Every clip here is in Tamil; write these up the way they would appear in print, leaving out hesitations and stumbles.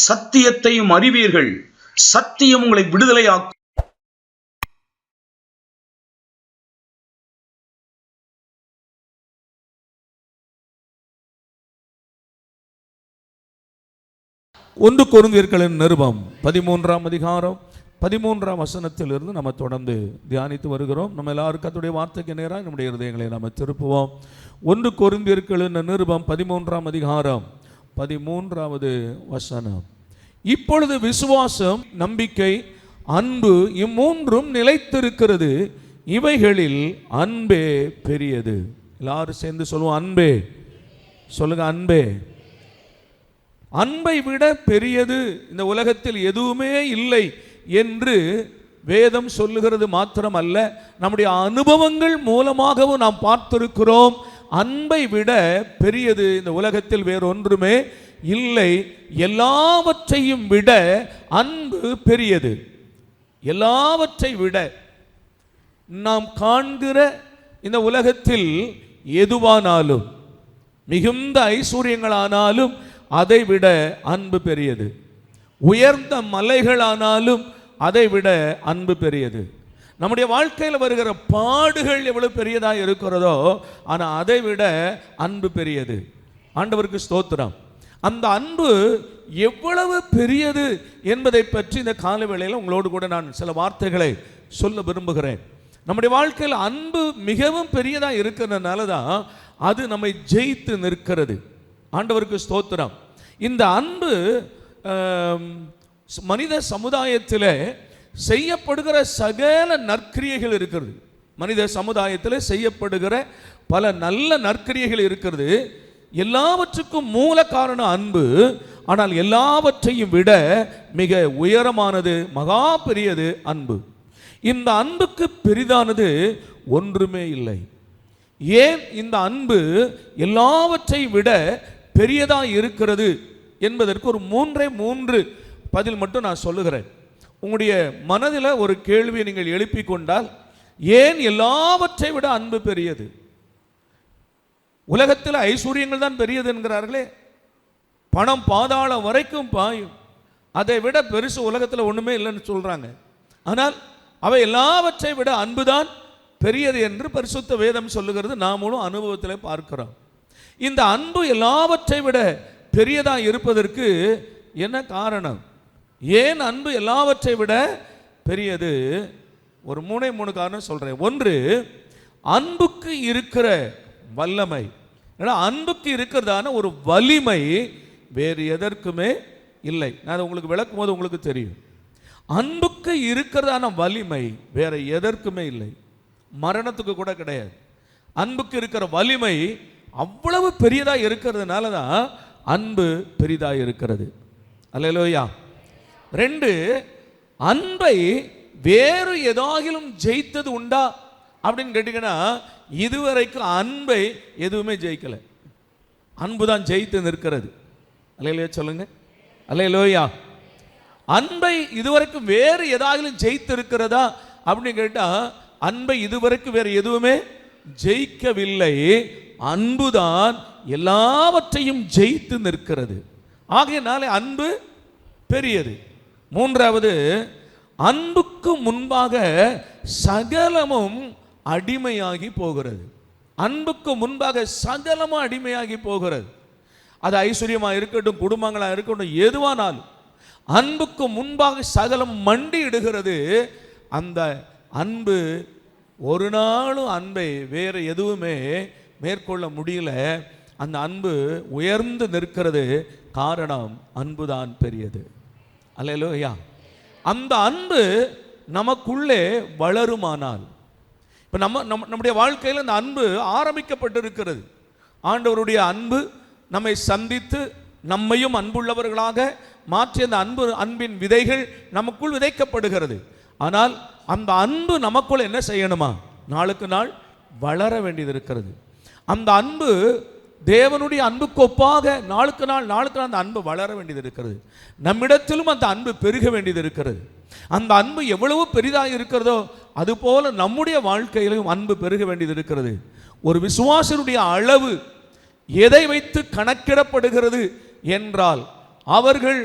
சத்தியத்தையும் அறிவீர்கள், சத்தியம் உங்களை விடுதலையாக்கும். ஒன்று கொரிந்தியர்களின் நிருபம் 13ஆம் அதிகாரம் 13ஆம் வசனத்திலிருந்து நம்ம தொடர்ந்து தியானித்து வருகிறோம். நம்ம எல்லாரும் கர்த்தருடைய வார்த்தைக்கு நேராக நம்முடைய இருதயங்களை நம்ம திருப்புவோம். ஒன்று கொரிந்தியர்களின் நிருபம் 13ஆம் அதிகாரம் 13வது வசனம். இப்பொழுது விசுவாசம், நம்பிக்கை, அன்பு இம்மூன்றும் நிலைத்திருக்கிறது, இவைகளில் அன்பே பெரியது. எல்லாரும் சேர்ந்து சொல்லுவோம், அன்பே. சொல்லுங்க, அன்பே. அன்பை விட பெரியது இந்த உலகத்தில் எதுவுமே இல்லை என்று வேதம் சொல்லுகிறது மாத்திரமல்ல, நம்முடைய அனுபவங்கள் மூலமாகவும் நாம் பார்த்திருக்கிறோம். அன்பை விட பெரியது இந்த உலகத்தில் வேறொன்றுமே இல்லை. எல்லாவற்றையும் விட அன்பு பெரியது. எல்லாவற்றை விட நாம் காண்கிற இந்த உலகத்தில் எதுவானாலும், மிகுந்த ஐஸ்வர்யங்களானாலும் அதை விட அன்பு பெரியது. உயர்ந்த மலைகளானாலும் அதை விட அன்பு பெரியது. நம்முடைய வாழ்க்கையில் வருகிற பாடுகள் எவ்வளவு பெரியதாக இருக்கிறதோ, ஆனால் அதை விட அன்பு பெரியது. ஆண்டவருக்கு ஸ்தோத்திரம். அந்த அன்பு எவ்வளவு பெரியது என்பதை பற்றி இந்த காலவேளையில் உங்களோடு கூட நான் சில வார்த்தைகளை சொல்ல விரும்புகிறேன். நம்முடைய வாழ்க்கையில் அன்பு மிகவும் பெரியதாக இருக்கிறதுனால தான் அது நம்மை ஜெயித்து நிற்கிறது. ஆண்டவருக்கு ஸ்தோத்திரம். இந்த அன்பு மனித சமுதாயத்தில் செய்யப்படுகிற சகல நற்கிரியைகள் இருக்கிறது. மனித சமுதாயத்தில் செய்யப்படுகிற பல நல்ல நற்கிரியைகள் இருக்கிறது. எல்லாவற்றுக்கும் மூல காரணம் அன்பு. ஆனால் எல்லாவற்றையும் விட மிக உயரமானது, மகா பெரியது அன்பு. இந்த அன்புக்கு பெரிதானது ஒன்றுமே இல்லை. ஏன் இந்த அன்பு எல்லாவற்றையும் விட பெரியதாக இருக்கிறது என்பதற்கு ஒரு மூன்று பதில் மட்டும் நான் சொல்லுகிறேன். உங்களுடைய மனதில் ஒரு கேள்வியை நீங்கள் எழுப்பிக் கொண்டால், ஏன் எல்லாவற்றை விட அன்பு பெரியது? உலகத்தில் ஐஸ்வர்யங்கள் தான் பெரியது என்கிறார்களே, பணம் பாதாளம் வரைக்கும் பாயும், அதை விட பெருசு உலகத்தில் ஒன்றுமே இல்லைன்னு சொல்கிறாங்க. ஆனால் அவை எல்லாவற்றை விட அன்புதான் பெரியது என்று பரிசுத்த வேதம் சொல்லுகிறது. நாமளும் அனுபவத்தில் பார்க்கிறோம். இந்த அன்பு எல்லாவற்றை விட பெரியதாக இருப்பதற்கு என்ன காரணம்? ஏன் அன்பு எல்லாவற்றை விட பெரியது? ஒரு மூணு காரணம் சொல்கிறேன். ஒன்று, அன்புக்கு இருக்கிற வல்லமை. அன்புக்கு இருக்கிறதான ஒரு வலிமை வேறு எதற்குமே இல்லை. நான் அதை உங்களுக்கு விளக்கும் போது உங்களுக்கு தெரியும். அன்புக்கு இருக்கிறதான வலிமை வேற எதற்குமே இல்லை, மரணத்துக்கு கூட கிடையாது. அன்புக்கு இருக்கிற வலிமை அவ்வளவு பெரியதாக இருக்கிறதுனால தான் அன்பு பெரிதாக இருக்கிறது. அல்லேலூயா. 2, அன்பை வேறு ஏதாகிலும் ஜெயித்தது உண்டா அப்படின்னு கேட்டீங்கன்னா, இதுவரைக்கும் அன்பை எதுவுமே ஜெயிக்கலை. அன்பு தான் ஜெயித்து நிற்கிறது. அல்லேலூயா சொல்லுங்க, அல்லேலூயா. அன்பை இதுவரைக்கும் வேறு ஏதாகிலும் ஜெயித்து இருக்கிறதா அப்படின்னு கேட்டால், அன்பை இதுவரைக்கும் வேறு எதுவுமே ஜெயிக்கவில்லை. அன்புதான் எல்லாவற்றையும் ஜெயித்து நிற்கிறது. ஆகையினாலே அன்பு பெரியது. 3வது, அன்புக்கு முன்பாக சகலமும் அடிமையாகி போகிறது. அன்புக்கு முன்பாக சகலமும் அடிமையாகி போகிறது. அது ஐஸ்வர்யமாக இருக்கட்டும், குடும்பங்களாக இருக்கட்டும், எதுவானாலும் அன்புக்கு முன்பாக சகலம் மண்டி இடுகிறது. அந்த அன்பு ஒரு நாளும் அன்பை வேறு எதுவுமே மேற்கொள்ள முடியல. அந்த அன்பு உயர்ந்து நிற்கிறது. காரணம், அன்புதான் பெரியது. அல்லேலூயா. அந்த அன்பு நமக்குள்ளே வளருமானால், இப்போ நம்முடைய வாழ்க்கையில் அந்த அன்பு ஆரம்பிக்கப்பட்டிருக்கிறது. ஆண்டவருடைய அன்பு நம்மை சந்தித்து நம்மையும் அன்புள்ளவர்களாக மாற்றிய அந்த அன்பின் விதைகள் நமக்குள் விதைக்கப்படுகிறது. ஆனால் அந்த அன்பு நமக்குள் என்ன செய்யணுமா? நாளுக்கு நாள் வளர வேண்டியது இருக்கிறது. அந்த அன்பு தேவனுடைய அன்புக்கு ஒப்பாக நாளுக்கு நாள் அந்த அன்பு வளர வேண்டியது இருக்கிறது. நம்மிடத்திலும் அந்த அன்பு பெருக வேண்டியது இருக்கிறது. அந்த அன்பு எவ்வளவு பெரிதாக இருக்கிறதோ அதுபோல நம்முடைய வாழ்க்கையிலும் அன்பு பெருக வேண்டியது இருக்கிறது. ஒரு விசுவாசனுடைய அளவு எதை வைத்து கணக்கிடப்படுகிறது என்றால், அவர்கள்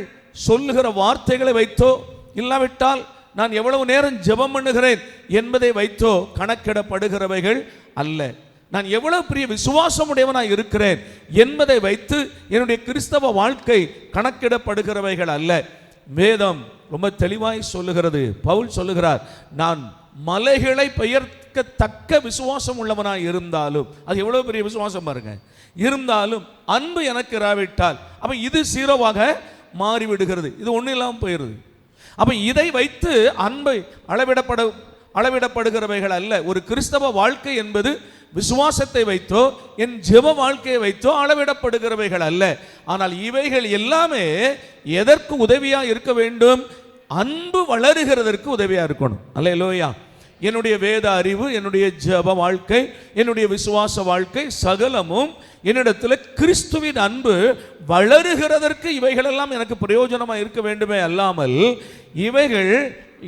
சொல்லுகிற வார்த்தைகளை வைத்தோ, இல்லாவிட்டால் நான் எவ்வளவு நேரம் ஜெபம் பண்ணுகிறேன் என்பதை வைத்தோ கணக்கிடப்படுகிறவைகள் அல்ல. நான் எவ்வளவு பெரிய விசுவாசம் உடையவனாய் இருக்கிறேன் என்பதை வைத்து என்னுடைய கிறிஸ்தவ வாழ்க்கை கணக்கிடப்படுகிறவைகள் அல்ல. வேதம் ரொம்ப தெளிவாய் சொல்லுகிறது. பவுல் சொல்லுகிறார், நான் மலைகளை பெயர்க்கத்தக்க விசுவாசம் உள்ளவனாய் இருந்தாலும், அது எவ்வளவு பெரிய விசுவாசம் பாருங்க, இருந்தாலும் அன்பு எனக்கு இராவிட்டால் அப்ப இது சீரோவாக மாறிவிடுகிறது, இது ஒன்றும் இல்லாமல் போயிடுது. அப்ப இதை வைத்து அன்பை அளவிடப்படுகிறவைகள் அல்ல. ஒரு கிறிஸ்தவ வாழ்க்கை என்பது விசுவாசத்தை வைத்தோ என் ஜெப வாழ்க்கையை வைத்தோ அளவிடப்படுகிறவைகள் அல்ல. ஆனால் இவைகள் எல்லாமே எதற்கு உதவியா இருக்க வேண்டும்? அன்பு வளருகிறதற்கு உதவியா இருக்கணும். அல்லேலூயா. என்னுடைய வேத அறிவு, என்னுடைய ஜெப வாழ்க்கை, என்னுடைய விசுவாச வாழ்க்கை சகலமும் என்னிடத்தில் கிறிஸ்துவின் அன்பு வளருகிறதற்கு இவைகளெல்லாம் எனக்கு பிரயோஜனமாக இருக்க வேண்டுமே அல்லாமல்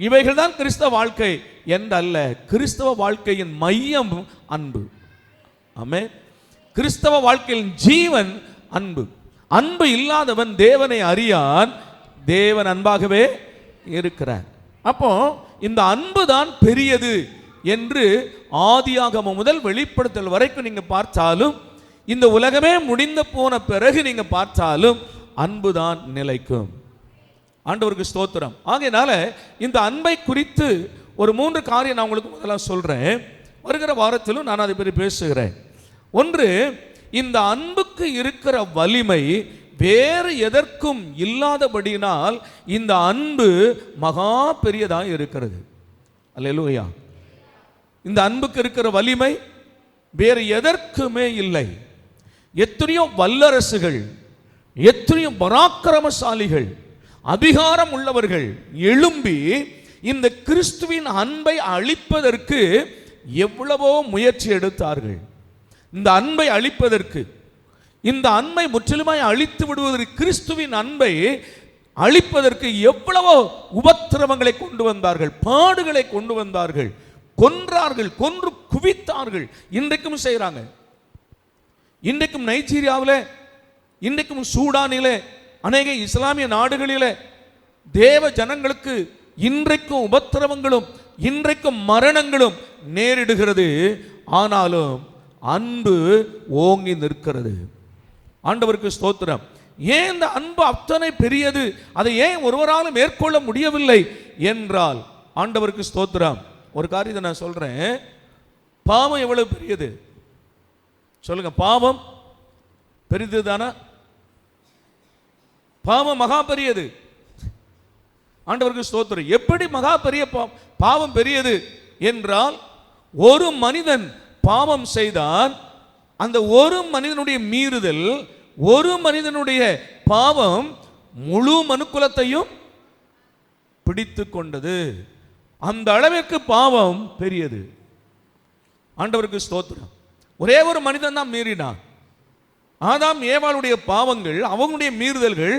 இவைகள் தான் கிறிஸ்தவ வாழ்க்கை என்றல்ல. கிறிஸ்தவ வாழ்க்கையின் மையம் அன்பு. ஆமென். கிறிஸ்தவ வாழ்க்கையின் ஜீவன் அன்பு. அன்பு இல்லாதவன் தேவனை அறியான், தேவன் அன்பாகவே இருக்கிறார். அப்போ இந்த அன்பு தான் பெரியது என்று ஆதியாகமம் முதல் வெளிப்படுத்தல் வரைக்கும் நீங்க பார்த்தாலும், இந்த உலகமே முடிந்து போன பிறகு நீங்க பார்த்தாலும் அன்புதான் நிலைக்கும். ஆண்டவருக்கு ஸ்தோத்திரம். ஆகையினால இந்த அன்பை குறித்து ஒரு 3 காரியம் நான் உங்களுக்கு முதல்ல சொல்றேன். வருகிற வாரத்திலும் நான் அதை பற்றி பேசுகிறேன். ஒன்று, இந்த அன்புக்கு இருக்கிற வலிமை வேறு எதற்கும் இல்லாதபடியினால் இந்த அன்பு மகா பெரியதாக இருக்கிறது. அல்லேலூயா. இந்த அன்புக்கு இருக்கிற வலிமை வேறு எதற்குமே இல்லை. எத்தனையோ வல்லரசுகள், எத்தனையோ பராக்கிரமசாலிகள், அதிகாரம் உள்ளவர்கள் எழும்பி இந்த கிறிஸ்துவின் அன்பை அழிப்பதற்கு எவ்வளவோ முயற்சி எடுத்தார்கள். இந்த அன்பை அழிப்பதற்கு, இந்த அன்பை முற்றிலுமாய் அழித்து விடுவதற்கு, கிறிஸ்துவின் அன்பை அழிப்பதற்கு எவ்வளவோ உபத்திரவங்களை கொண்டு வந்தார்கள், பாடுகளை கொண்டு வந்தார்கள், கொன்றார்கள், கொன்று குவித்தார்கள். இன்றைக்கும் செய்கிறாங்க. இன்றைக்கும் நைஜீரியாவில், இன்றைக்கும் சூடானிலே, அநேக இஸ்லாமிய நாடுகளிலே தேவ ஜனங்களுக்கு இன்றைக்கும் உபத்திரவங்களும் இன்றைக்கும் மரணங்களும் நேரிடுகிறது. ஆனாலும் அன்பு ஓங்கி நிற்கிறது. ஆண்டவருக்கு ஸ்தோத்திரம். ஏன் இந்த அன்பு அத்தனை பெரியது, அதை ஏன் ஒருவராலும் மேற்கொள்ள முடியவில்லை என்றால், ஆண்டவருக்கு ஸ்தோத்திரம், ஒரு காரியத்தை நான் சொல்றேன். பாவம் எவ்வளவு பெரியது சொல்லுங்க. பாவம் பெரியது தானே? பாவம் மகா பெரியது. ஆண்டவருக்கு ஸ்தோத்திரம். எப்படி மகா பெரிய பாவம் பெரியது என்றால், ஒரு மனிதன் பாவம் செய்தான், அந்த ஒரு மனிதனுடைய மீறுதல், ஒரு மனிதனுடைய பாவம் முழு மனுக்குலத்தையும் பிடித்து கொண்டது. அந்த அளவிற்கு பாவம் பெரியது. ஆண்டவருக்கு ஸ்தோத்திரம். ஒரே ஒரு மனிதன் தான் மீறினான். ஆதாம் ஏவாளுடைய பாவங்கள், அவங்களுடைய மீறுதல்கள்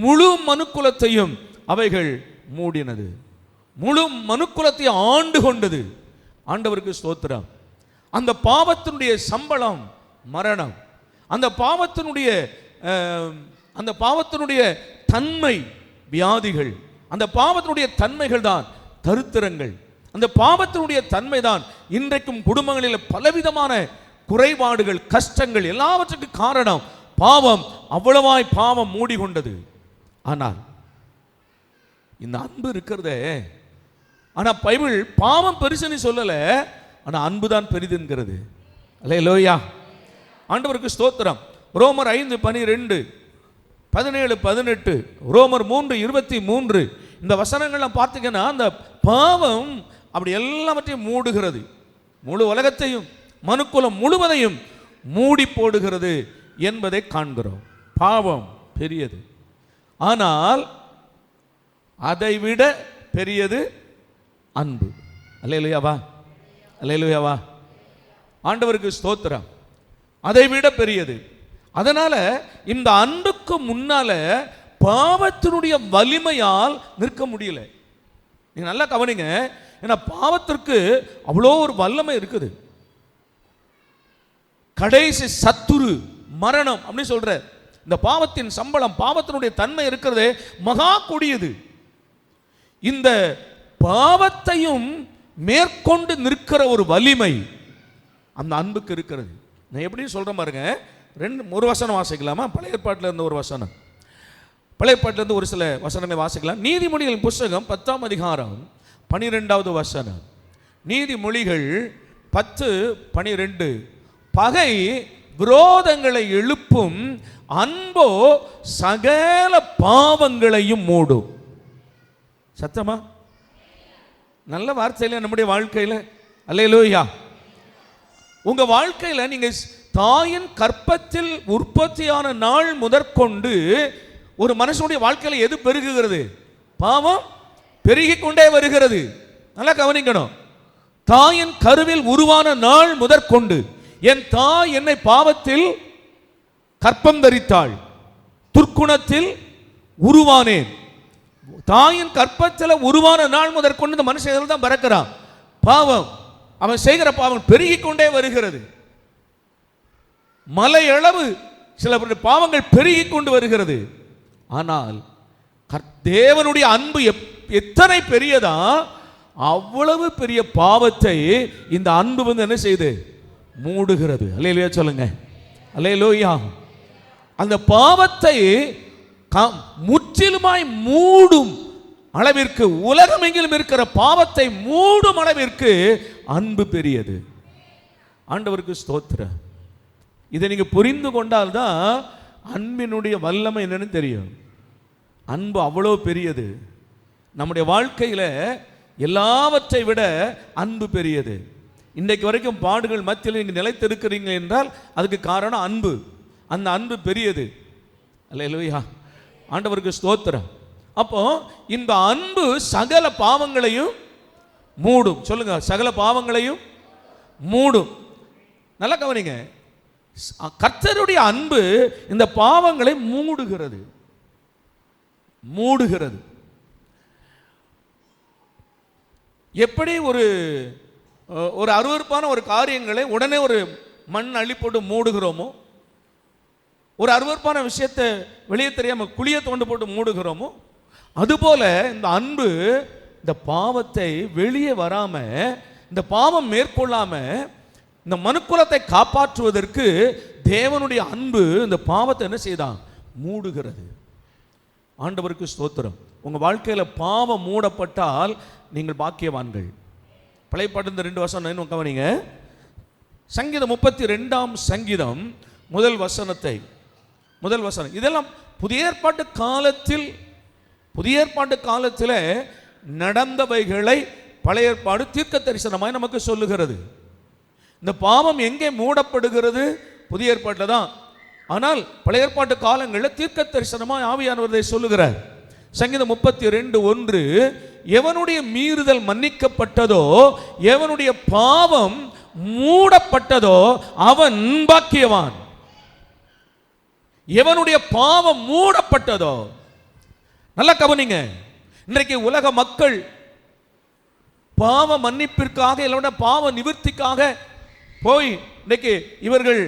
முழு மனுக்குலத்தையும் அவைகள் மூடினது, முழு மனுக்குலத்தை ஆண்டு கொண்டது. ஆண்டவருக்கு ஸ்தோத்திரம். அந்த பாவத்தினுடைய சம்பளம் மரணம். அந்த பாவத்தினுடைய தன்மை வியாதிகள். அந்த பாவத்தினுடைய தன்மைகள் தான் தரித்திரங்கள். அந்த பாவத்தினுடைய தன்மை தான் இன்றைக்கும் குடும்பங்களில் பலவிதமான குறைபாடுகள், கஷ்டங்கள், எல்லாவற்றுக்கும் காரணம் பாவம். அவ்வளவாய் பாவம் மூடிக்கொண்டது. ஆனால் இந்த அன்பு இருக்கிறதே, ஆனா பைபிள் பாவம் பெருசுன்னு சொல்லல, ஆனா அன்புதான் பெரிதுங்கிறது. அல்லேலூயா. ஆண்டவருக்கு ஸ்தோத்திரம். ரோமர் 5:12, 17, 18, ரோமர் 3:23 இந்த வசனங்கள்லாம் பார்த்தீங்கன்னா, அந்த பாவம் அப்படி எல்லாவற்றையும் மூடுகிறது. முழு உலகத்தையும் மனுக்குலம் முழுவதையும் மூடி போடுகிறது என்பதை காண்கிறோம். பாவம் பெரியது. ஆனால் அதைவிட பெரியது அன்பு. அல்லேலூயாவா, அல்லேலூயாவா. ஆண்டவருக்கு ஸ்தோத்திரம். அதைவிட பெரியது. அதனால இந்த அன்புக்கு முன்னால பாவத்தினுடைய வலிமையால் நிற்க முடியல. நீங்க நல்லா கவனிங்க. ஏன்னா பாவத்திற்கு அவ்வளோ ஒரு வல்லமை இருக்குது. கடைசி சத்துரு மரணம் அப்படின்னு சொல்ற. இந்த பாவத்தின் சம்பளம், பாவத்தினுடைய தன்மை இருக்கிறது மகா கொடியது. இந்த பாவத்தையும் மேற்கொண்டு நிற்கிற ஒரு வலிமை அந்த அன்புக்கு இருக்கிறது. நான் எப்படி சொல்றேன் பாருங்க. ஒரு வசனம் வாசிக்கலாமா? பழைய ஏற்பாட்டில் இருந்த ஒரு வசனம், பழைய ஏற்பாட்டில் இருந்து ஒரு சில வசனங்களை வாசிக்கலாம். நீதிமொழிகள் புஸ்தகம் 10ஆம் அதிகாரம் 12வது வசனம். நீதிமொழிகள் 10:12. பகை விரோதங்களை எழுப்பும், அன்போ சகல பாவங்களையும் மூடும். சத்தமா? நல்ல வார்த்தையில நம்முடைய வாழ்க்கையில அல்லேலூயா. உங்க வாழ்க்கையில நீங்க தாயின் கற்பத்தில் உற்பத்தியான நாள் முதற்கொண்டு ஒரு மனுஷனுடைய வாழ்க்கையில எது பெருகுகிறது? பாவம் பெருகிக் கொண்டே வருகிறது. நல்லா கவனிக்கணும். தாயின் கருவில் உருவான நாள் முதற்கொண்டு என் தாய் என்னை பாவத்தில் கற்பம் தரித்தாள், துர்க்குணத்தில் உருவானேன். தாயின் கற்பத்தில் உருவான நாள் முதற்கொண்டு இந்த மனுஷன் தான் பிறக்கிறான். பாவம், அவன் செய்கிற பாவம் பெருகிக் கொண்டே வருகிறது. மலையளவு சில பாவங்கள் பெருகிக் கொண்டு வருகிறது. ஆனால் தேவனுடைய அன்பு எத்தனை பெரியதா, அவ்வளவு பெரிய பாவத்தை இந்த அன்பு என்ன செய்து மூடுகிறது. அல்லேலூயா சொல்லுங்க. அல்லேலூயா. அந்த பாவத்தை முற்றிலுமாய் மூடும் அளவிற்கு, உலகமெங்கிலும் இருக்கிற பாவத்தை மூடும் அளவிற்கு அன்பு பெரியது. ஆண்டவருக்கு ஸ்தோத்திரம். இதை நீங்க புரிந்து கொண்டால்தான் அன்பினுடைய வல்லமை என்னன்னு தெரியும். அன்பு அவ்வளோ பெரியது. நம்முடைய வாழ்க்கையில எல்லாவற்றை விட அன்பு பெரியது. இன்றைக்கு வரைக்கும் பாடுகள் மத்தியில் நீங்க நிலைத்திருக்கிறீங்க என்றால் அதுக்கு காரணம் அன்பு. அந்த அன்பு பெரியது. அல்லேலூயா. ஆண்டவருக்கு ஸ்தோத்திரம். அப்போ இந்த அன்பு சகல பாவங்களையும் மூடும். சொல்லுங்க, சகல பாவங்களையும் மூடும். நல்லா கவனிங்க. கர்த்தருடைய அன்பு இந்த பாவங்களை மூடுகிறது. மூடுகிறது. எப்படி ஒரு அருவருப்பான ஒரு காரியங்களை உடனே ஒரு மண் அள்ளி போட்டு மூடுகிறோமோ, ஒரு அருவருப்பான விஷயத்தை வெளியே தெரியாம குழியை தோண்டு போட்டு மூடுகிறோமோ, அதுபோல இந்த அன்பு இந்த பாவத்தை வெளியே வராம, இந்த பாவம் மேற்கொள்ளாம இந்த மனுக்குலத்தை காப்பாற்றுவதற்கு தேவனுடைய அன்பு இந்த பாவத்தை என்ன செய்தான்? மூடுகிறது. ஆண்டவருக்கு ஸ்தோத்திரம். உங்க வாழ்க்கையில பாவம் மூடப்பட்டால் நீங்கள் பாக்கியவான்கள். பழைய பாட்டு 2 வசனம் கவனிங்க. சங்கீதம் 32ஆம் சங்கீதம் முதல் வசனம். இதெல்லாம் புதிய ஏற்பாட்டு காலத்தில் நடந்தவைகளை பழைய ஏற்பாடு தீர்க்க தரிசனமாய் நமக்கு சொல்லுகிறது. இந்த பாவம் எங்கே மூடப்படுகிறது? புதிய ஏற்பாட்டில் தான். ஆனால் பழைய ஏற்பாட்டு காலங்களில் தீர்க்க தரிசனமாய் ஆவியானவரை சொல்லுகிறார். சங்கீதம் 32:1, எவனுடைய மீறுதல் மன்னிக்கப்பட்டதோ, எவனுடைய பாவம் மூடப்பட்டதோ அவன் பாக்கியவான். எவனுடைய பாவம் மூடப்பட்டதோ. நல்லா கவனிங்க. இன்றைக்கு உலக மக்கள் பாவ மன்னிப்பிற்காக, இல்லைன்னா பாவ நிவர்த்திக்காக போய் இன்றைக்கு இவர்கள்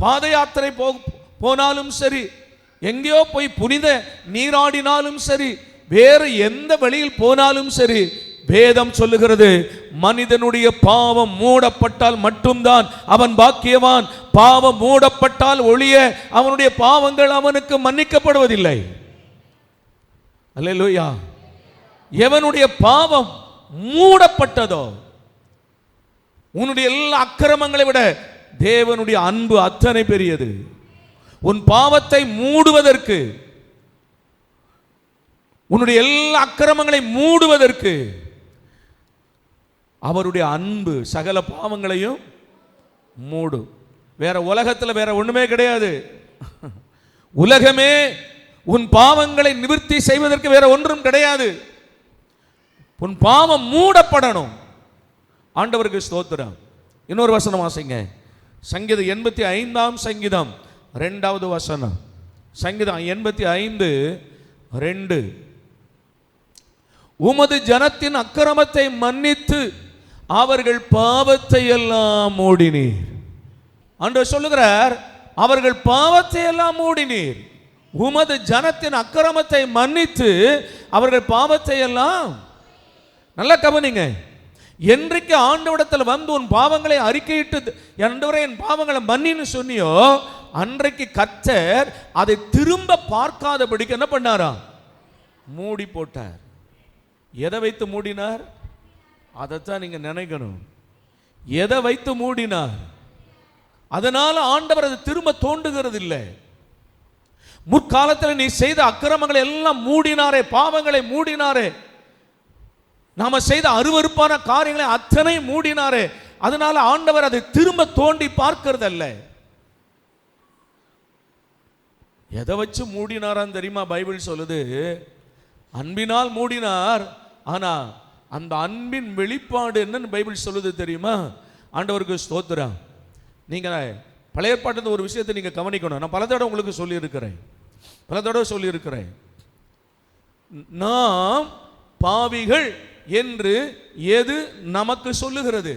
பாத யாத்திரை போனாலும் சரி, எங்கேயோ போய் புனித நீராடினாலும் சரி, வேறு எந்த வழியில் போனாலும் சரி, வேதம் சொல்லுகிறது மனிதனுடைய பாவம் மூடப்பட்டால் மட்டும்தான் அவன் பாக்கியவான். பாவம் மூடப்பட்டால் ஒழிய அவனுடைய பாவங்கள் அவனுக்கு மன்னிக்கப்படுவதில்லை. அல்லேலூயா. எவனுடைய பாவம் மூடப்பட்டதோ, உன்னுடைய எல்லா அக்கிரமங்களை விட தேவனுடைய அன்பு அத்தனை பெரியது. உன் பாவத்தை மூடுவதற்கு, உன்னுடைய எல்லா அக்கிரமங்களை மூடுவதற்கு அவருடைய அன்பு சகல பாவங்களையும் மூடும். வேற உலகத்தில் வேற ஒண்ணுமே கிடையாது. உலகமே உன் பாவங்களை நிவர்த்தி செய்வதற்கு வேற ஒன்றும் கிடையாது. உன் பாவம் மூடப்படணும். ஆண்டவருக்கு ஸ்தோத்திரம். இன்னொரு வசனம் வாசிங்க. சங்கீதம் 85ஆம் சங்கீதம் 2வது வசனம். சங்கீதம் 85:2, உமது ஜனத்தின் அக்கிரமத்தை மன்னித்து அவர்கள் பாவத்தை எல்லாம் மூடினீர். ஆண்டவர் சொல்லுகிறார், அவர்கள் பாவத்தை எல்லாம் மூடினீர். உமது ஜனத்தின் அக்கிரமத்தை மன்னித்து அவர்கள் பாவத்தை எல்லாம். நல்லா கவனிங்க. என்றைக்கு ஆண்டவரிடத்தில் வந்து உன் பாவங்களை அறிக்கையிட்டு ஆண்டவரே என் பாவங்களை மன்னின்னு சொன்னியோ, அன்றைக்கு கர்த்தர் அதை திரும்ப பார்க்காதபடிக்கு என்ன பண்ணாராம்? மூடி போட்டார். எதை வைத்து மூடினார்? அதைத்தான் நீங்க நினைக்கணும். எதை வைத்து மூடினார்? அதனால ஆண்டவர் அதை திரும்ப தோண்டுகிறது இல்லை. முற்காலத்தில் நீ செய்த அக்கிரமங்களை எல்லாம் மூடினாரே, பாவங்களை மூடினாரே, நாம செய்த அருவருப்பான காரியங்களை அத்தனை மூடினாரே. அதனால ஆண்டவர் அதை திரும்ப தோண்டி பார்க்கிறது அல்ல. எதை வச்சு மூடினாரான்னு தெரியுமா? பைபிள் சொல்லுது, அன்பினால் மூடினார். ஆனா அந்த அன்பின் வெளிப்பாடு என்னன்னு பைபிள் சொல்லுது தெரியுமா? ஆண்டவருக்கு ஸ்தோத்திரம். நீங்க பழைய ஏற்பாட்டில் ஒரு விஷயத்தை நீங்க கவனிக்கணும். நான் பல தடவை உங்களுக்கு சொல்லியிருக்கிறேன். நாம் பாவிகள் என்று எது நமக்கு சொல்லுகிறது?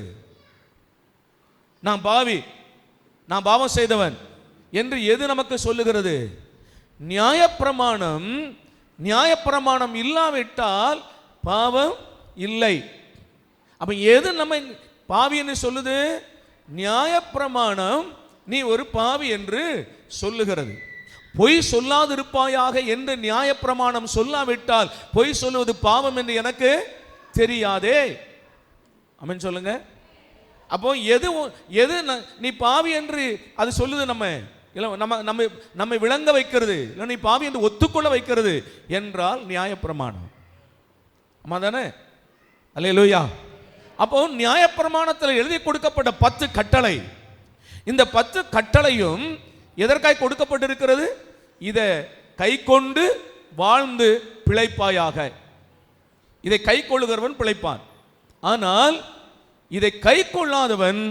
நான் பாவி, நான் பாவம் செய்தவன் என்று எது நமக்கு சொல்லுகிறது? நியாயப்பிரமாணம் இல்லாவிட்டால் பாவம் இல்லை. அப்ப எது நம்ம பாவி என்று சொல்லுது? நியாயப்பிரமாணம் நீ ஒரு பாவி என்று சொல்லுகிறது. பொய் சொல்லாதிருப்பாயாக என்று நியாயப்பிரமாணம் சொல்லாவிட்டால் பொய் சொல்லுவது பாவம் என்று எனக்கு தெரியாதே. ஆமென் சொல்லுங்க. அப்போ எது நீ பாவி என்று அது சொல்லுது? நம்மை விளங்க வைக்கிறது, இல்லை நீ பாவி என்று ஒத்துக்கொள்ள வைக்கிறது என்றால் நியாயப்பிரமாணம். ஆமா தானே? அல்லேலூயா. அப்போ நியாயப்பிரமாணத்தில் எழுதி கொடுக்கப்பட்ட 10 கட்டளை, இந்த 10 கட்டளையும் எதற்காய் கொடுக்கப்பட்டிருக்கிறது? இதை கை கொண்டு வாழ்ந்து பிழைப்பாயாக. இதை கை கொள்ளுகிறவன் பிழைப்பான். ஆனால் இதை கை கொள்ளாதவன்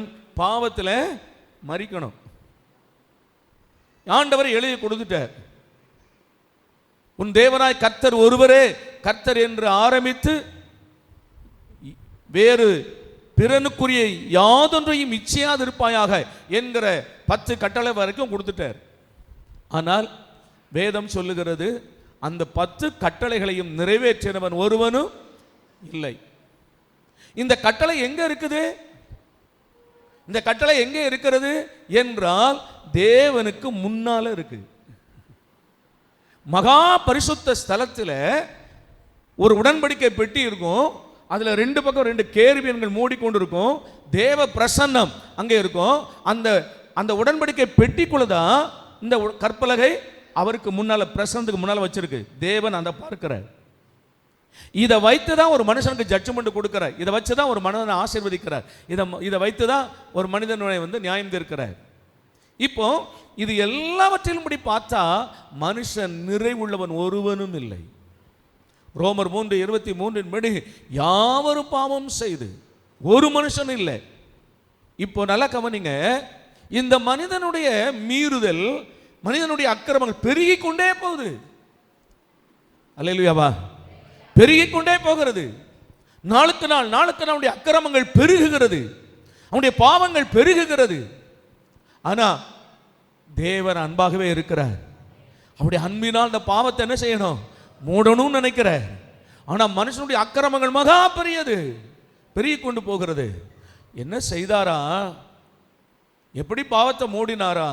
பாவத்தில் மரிக்கணும். ஆண்டவர் எழுதி கொடுத்துட்டார். உன் தேவனாய் கர்த்தர் ஒருவரே கர்த்தர் என்று ஆரம்பித்து வேறு பிறனுக்குரிய யாதொன்றையும் இச்சையாதிருப்பாயாக என்கிற 10 கட்டளை வரைக்கும் கொடுத்துட்டார். ஆனால் வேதம் சொல்லுகிறது, அந்த 10 கட்டளைகளையும் நிறைவேற்றினவன் ஒருவனும் இல்லை. இந்த கட்டளை எங்க இருக்குது? இந்த கட்டளை எங்கே இருக்கிறது என்றால் தேவனுக்கு முன்னால இருக்கு. மகா பரிசுத்த ஸ்தலத்தில் ஒரு உடன்படிக்கை பெட்டி இருக்கும். அதுல 2 பக்கம் 2 கேருபீன்கள் மூடிக்கொண்டு இருக்கும். தேவ பிரசன்னம் அங்கே இருக்கும். அந்த உடன்படிக்கை பெட்டிக்குள்ள தான் இந்த கற்பலகை அவருக்கு முன்னால, பிரசன்னத்துக்கு முன்னால வச்சிருக்கு. தேவன் அந்த பார்க்கிறார். இதை வைத்து தான் ஒரு மனுஷனுக்கு ஜட்ஜ்மெண்ட் கொடுக்கிறார். இதை வச்சு தான் ஒரு மனிதனை ஆசீர்வதிக்கிறார். இதை வைத்து தான் ஒரு மனிதனுடைய நியாயம் தீர்க்கிறார். இப்போ இது எல்லாவற்றிலும் படி பார்த்தா மனுஷன் நிறைவுள்ளவன் ஒருவனும் இல்லை. ரோமர் 3:23 படி யாவரும் பாவம் செய்து ஒரு மனுஷன் இல்லை. இப்போ நல்லா கவனிங்க. இந்த மனிதனுடைய மீறுதல், மனிதனுடைய அக்கிரமங்கள் பெருகிக் கொண்டே போகுது. அல்லேலூயாவா? பெருகிக் கொண்டே போகிறது. நாளுக்கு நாள் அவனுடைய அக்கிரமங்கள் பெருகுகிறது, அவனுடைய பாவங்கள் பெருகுகிறது. ஆனா தேவன் அன்பாகவே இருக்கிறார். அவருடைய அன்பினால் அந்த பாவத்தை என்ன செய்யணும்? மூடணும்னு நினைக்கிற. ஆனா மனுஷனுடைய அக்கிரமங்கள் மகா பெரியது, பெருகிக் கொண்டு போகிறது. என்ன செய்தாரா? எப்படி பாவத்தை மூடினாரா?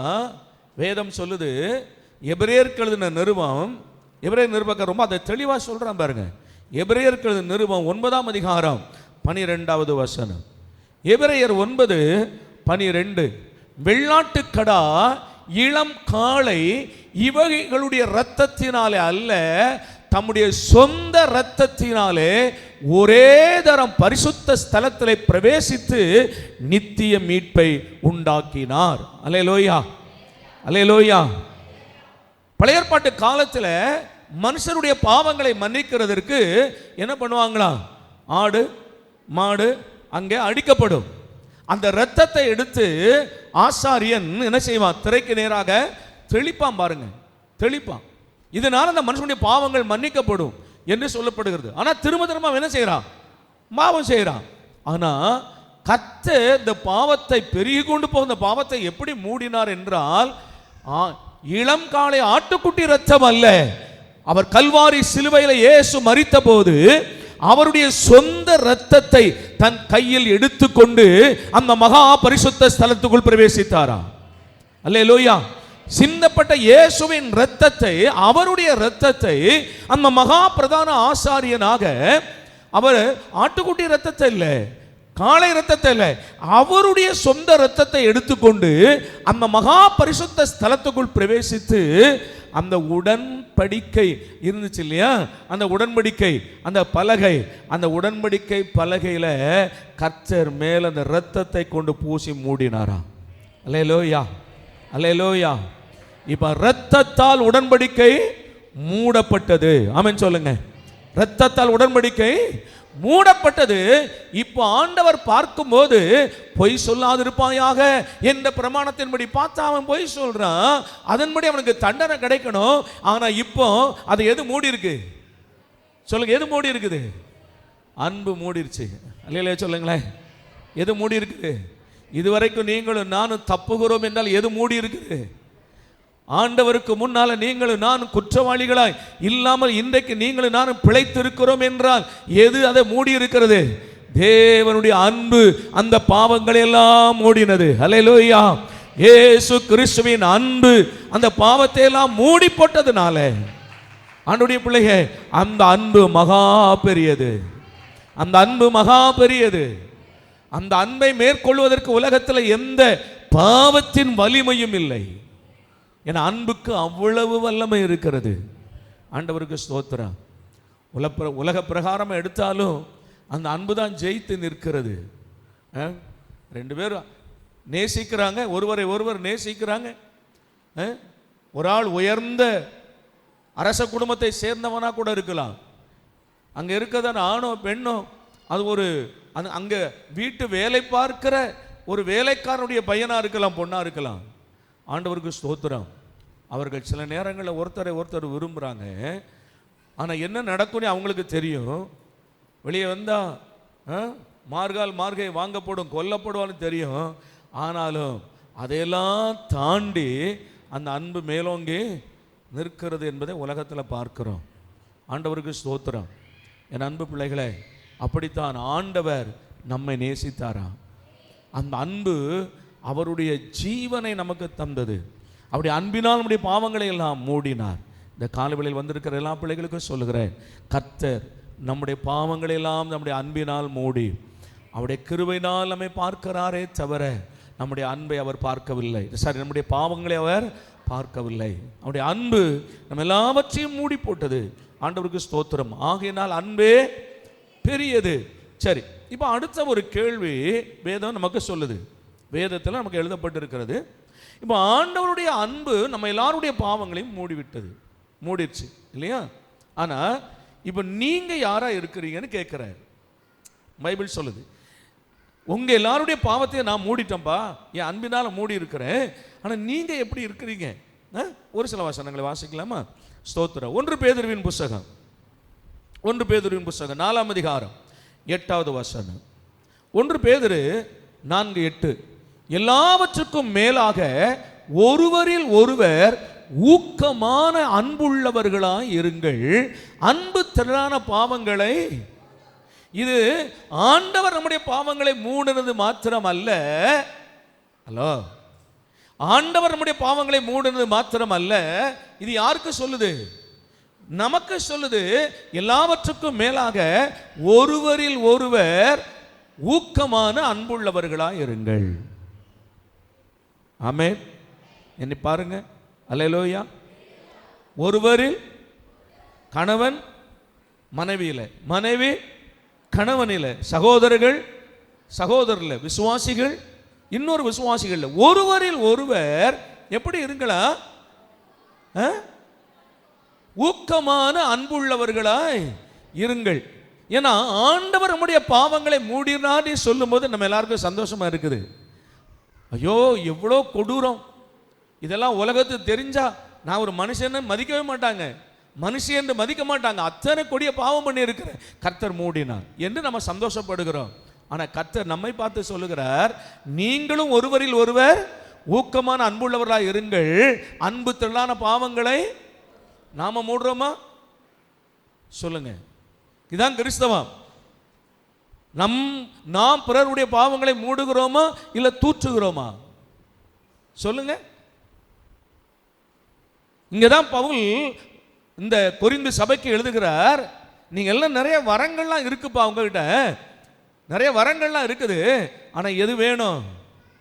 வேதம் சொல்லுது. எபிரேயருக்கு எழுதின நிருபம், எபிரேயர் நிருபக்கர் ரொம்ப அதை தெளிவா சொல்றான் பாருங்க. எபிரேயருக்கு எழுதின நிருபம் 9ஆம் அதிகாரம் 12வது வசனம். எபிரேயர் 9:12 வெள்ளாட்டுக்கடா இளம் காளை இவர்களுடைய இரத்தத்தினாலே அல்ல, தம்முடைய சொந்த இரத்தத்தினாலே ஒரே தரம் பரிசுத்த ஸ்தலத்திலே பிரவேசித்து நித்திய மீட்பை உண்டாக்கினார். அல்லேலூயா, அல்லேலூயா. பழைய ஏற்பாட்டு காலத்தில் மனுஷருடைய பாவங்களை மன்னிக்கிறதற்கு என்ன பண்ணுவாங்களா? ஆடு மாடு அங்கே அடிக்கப்படும். அந்த இரத்தத்தை எடுத்து ஆசாரியன் என்ன செய்வான்? திரைக்கு நேராக தெளிப்பான். பாருங்க, தெளிப்பான். இதனால அந்த மனுஷனுடைய பாவங்கள் மன்னிக்கப்படும் என்று சொல்லப்படுகிறது. ஆனா திரும்ப திரும்ப என்ன செய்யறான்? பாவம் செய்யறான். ஆனா கர்த்தர் இந்த பாவத்தை பெருகி கொண்டு போகிற பாவத்தை எப்படி மூடினார் என்றால், இளம் காளை ஆட்டுக்குட்டி ரத்தம் அல்ல. அவர் கல்வாரி சிலுவையில் இயேசு மரித்த போது அவருடைய சொந்த இரத்தத்தை தன் கையில் எடுத்துக்கொண்டு அந்த மகா பரிசுத்த ஸ்தலத்துக்குள் பிரவேசித்தாராம். அல்லேலூயா. சிந்தப்பட்ட இயேசுவின் இரத்தத்தை, அவருடைய இரத்தத்தை, அந்த மகா பிரதான ஆசாரியனாக அவர் ஆட்டுக்குட்டி இரத்தத்தை இல்லை, காளை இரத்தத்தை இல்லை, அவருடைய சொந்த இரத்தத்தை எடுத்துக்கொண்டு அந்த மகா பரிசுத்த ஸ்தலத்துக்குள் பிரவேசித்து அந்த உடன்படிக்கை இருந்துச்சு இல்லையா, அந்த உடன்படிக்கை, அந்த பலகை, அந்த உடன்படிக்கை பலகையில கர்த்தர் மேல் அந்த இரத்தத்தை கொண்டு பூசி மூடினாரா. அல்லேலூயா, அல்லேலூயா. இப்ப இரத்தத்தால் உடன்படிக்கை மூடப்பட்டது. ஆமென் சொல்லுங்க. இரத்தத்தால் உடன்படிக்கை மூடப்பட்டது. இப்போ ஆண்டவர் பார்க்கும்போது பொய் சொல்லாதிருப்பாயாக என்ற பிரமாணத்தின்படி பார்த்தா அவன் பொய் சொல்றான், அதன்படி அவனுக்கு தண்டனை கிடைக்கணும். ஆனா இப்போ அது எது மூடி இருக்கு சொல்லுங்க, எது மூடி இருக்குது? அன்பு மூடிருச்சு. அல்லையா சொல்லுங்களேன், எது மூடி இருக்குது? இதுவரைக்கும் நீங்களும் நானும் தப்புகிறோம் என்றால் எது மூடி இருக்குது? ஆண்டவருக்கு முன்னால நீங்களும் நானும் குற்றவாளிகளாய் இல்லாமல் இன்றைக்கு நீங்களும் நானும் பிழைத்திருக்கிறோம் என்றால் எது அதை மூடி இருக்கிறது? தேவனுடைய அன்பு அந்த பாவங்களை எல்லாம் மூடினது. அல்லேலூயா. இயேசு கிறிஸ்துவின் அன்பு அந்த பாவத்தை எல்லாம் மூடி போட்டதுனால ஆண்டவருடைய பிள்ளையே, அந்த அன்பு மகா பெரியது. அந்த அன்பு மகா பெரியது. அந்த அன்பை மேற்கொள்வதற்கு உலகத்தில் எந்த பாவத்தின் வலிமையும் இல்லை. ஏன்னா அன்புக்கு அவ்வளவு வல்லமை இருக்கிறது. ஆண்டவருக்கு ஸ்தோத்திரம். உலக பிரகாரம் எடுத்தாலும் அந்த அன்பு தான் ஜெயித்து நிற்கிறது. ரெண்டு பேரும் நேசிக்கிறாங்க, ஒருவரை ஒருவர் நேசிக்கிறாங்க. ஒரு ஆள் உயர்ந்த அரச குடும்பத்தை சேர்ந்தவனா கூட இருக்கலாம். அங்கே இருக்கதான் ஆணோ பெண்ணோ, அது ஒரு அங்கே வீட்டு வேலை பார்க்கிற ஒரு வேலைக்காரனுடைய பையனா இருக்கலாம், பொண்ணா இருக்கலாம். ஆண்டவருக்கு ஸ்தோத்திரம். அவர்கள் சில நேரங்களில் ஒருத்தரை ஒருத்தர் விரும்புகிறாங்க. ஆனால் என்ன நடக்கும்னு அவங்களுக்கு தெரியும். வெளியே வந்தால் மார்கை வாங்கப்படும், கொல்லப்படுவான்னு தெரியும். ஆனாலும் அதையெல்லாம் தாண்டி அந்த அன்பு மேலோங்கி நிற்கிறது என்பதை உலகத்தில் பார்க்கிறோம். ஆண்டவருக்கு ஸ்தோத்திரம். என் அன்பு பிள்ளைகளே, அப்படித்தான் ஆண்டவர் நம்மை நேசித்தாரா. அந்த அன்பு அவருடைய ஜீவனை நமக்கு தந்தது. அவருடைய அன்பினால் நம்முடைய பாவங்களை எல்லாம் மூடினார். இந்த காலவெளியில் வந்திருக்கிற எல்லா பிள்ளைகளுக்கும் சொல்லுகிறேன், கர்த்தர் நம்முடைய பாவங்களை எல்லாம் நம்முடைய அன்பினால் மூடி அவருடைய கிருபையினால் நம்மை பார்க்கிறாரே தவிர நம்முடைய அன்பை அவர் பார்க்கவில்லை. சரி, நம்முடைய பாவங்களை அவர் பார்க்கவில்லை. அவருடைய அன்பு நம்ம எல்லாவற்றையும் மூடி போட்டது. ஆண்டவருக்கு ஸ்தோத்திரம். ஆகையினால் அன்பே பெரியது. சரி, இப்போ அடுத்த ஒரு கேள்வி வேதம் நமக்கு சொல்லுது. வேதத்தில் நமக்கு எழுதப்பட்டிருக்கிறது. இப்போ ஆண்டவருடைய அன்பு நம்ம எல்லாருடைய பாவங்களையும் மூடிடுச்சு இல்லையா? ஆனால் இப்போ நீங்கள் யாரா இருக்கிறீங்கன்னு கேட்குறாரு. பைபிள் சொல்லுது, உங்கள் எல்லாருடைய பாவத்தையும் நான் மூடிட்டேன்ப்பா, என் அன்பினால் மூடி இருக்கிறேன். ஆனால் நீங்கள் எப்படி இருக்கிறீங்க? ஒரு சில வசனங்களை வாசிக்கலாமா? ஸ்தோத்திரம். 1 பேதுருவின் புஸ்தகம் 4ஆம் அதிகாரம் 8வது வசனம். 1 பேதுரு 4:8. எல்லாவற்றுக்கும் மேலாக ஒருவரில் ஒருவர் ஊக்கமான அன்புள்ளவர்களாய் இருங்கள், அன்பு திரளான பாவங்களை. இது ஆண்டவர் நம்முடைய பாவங்களை மூடினது மாத்திரம் அல்ல. ஹலோ, ஆண்டவர் நம்முடைய பாவங்களை மூடினது மாத்திரம் அல்ல. இது யாருக்கு சொல்லுது? நமக்கு சொல்லுது. எல்லாவற்றுக்கும் மேலாக ஒருவரில் ஒருவர் ஊக்கமான அன்புள்ளவர்களாய் இருங்கள். ஆமென். என்னை பாருங்க. அல்லேலூயா. ஒருவரில், கணவன் மனைவியில, மனைவி கணவனில், சகோதரர்ல, விசுவாசிகள் இன்னொரு விசுவாசிகள், ஒருவரில் ஒருவர் எப்படி இருங்களா? ஊக்கமான அன்புள்ளவர்களாய் இருங்கள். ஏன்னா ஆண்டவர் நம்முடைய பாவங்களை மூடினார் சொல்லும் போது நம்ம எல்லாருக்கும் சந்தோஷமா இருக்குது. ஐயோ எவ்வளோ கொடூரம், இதெல்லாம் உலகத்துக்கு தெரிஞ்சா நான் ஒரு மனுஷன்னு மதிக்கவே மாட்டாங்க, மனுஷன் என்று மதிக்க மாட்டாங்க. அத்தனை கொடிய பாவம் பண்ணி இருக்கிற கர்த்தர் மூடினார் என்று நம்ம சந்தோஷப்படுகிறோம். ஆனால் கர்த்தர் நம்மை பார்த்து சொல்லுகிறார், நீங்களும் ஒருவரில் ஒருவர் ஊக்கமான அன்புள்ளவர்களாக இருங்கள். அன்பு திரளான பாவங்களை நாம மூடுறோமா? சொல்லுங்க. இதுதான் கிறிஸ்தவம். நாம் பிறருடைய பாவங்களை மூடுகிறோமா இல்ல தூற்றுகிறோமா? சொல்லுங்க. இங்கதான் பவுல் இந்த கொரிந்து சபைக்கு எழுதுகிறார், நீங்க எல்லாம் நிறைய வரங்கள்லாம் இருக்குப்பா, உங்ககிட்ட நிறைய வரங்கள்லாம் இருக்குது, ஆனா எது வேணும்?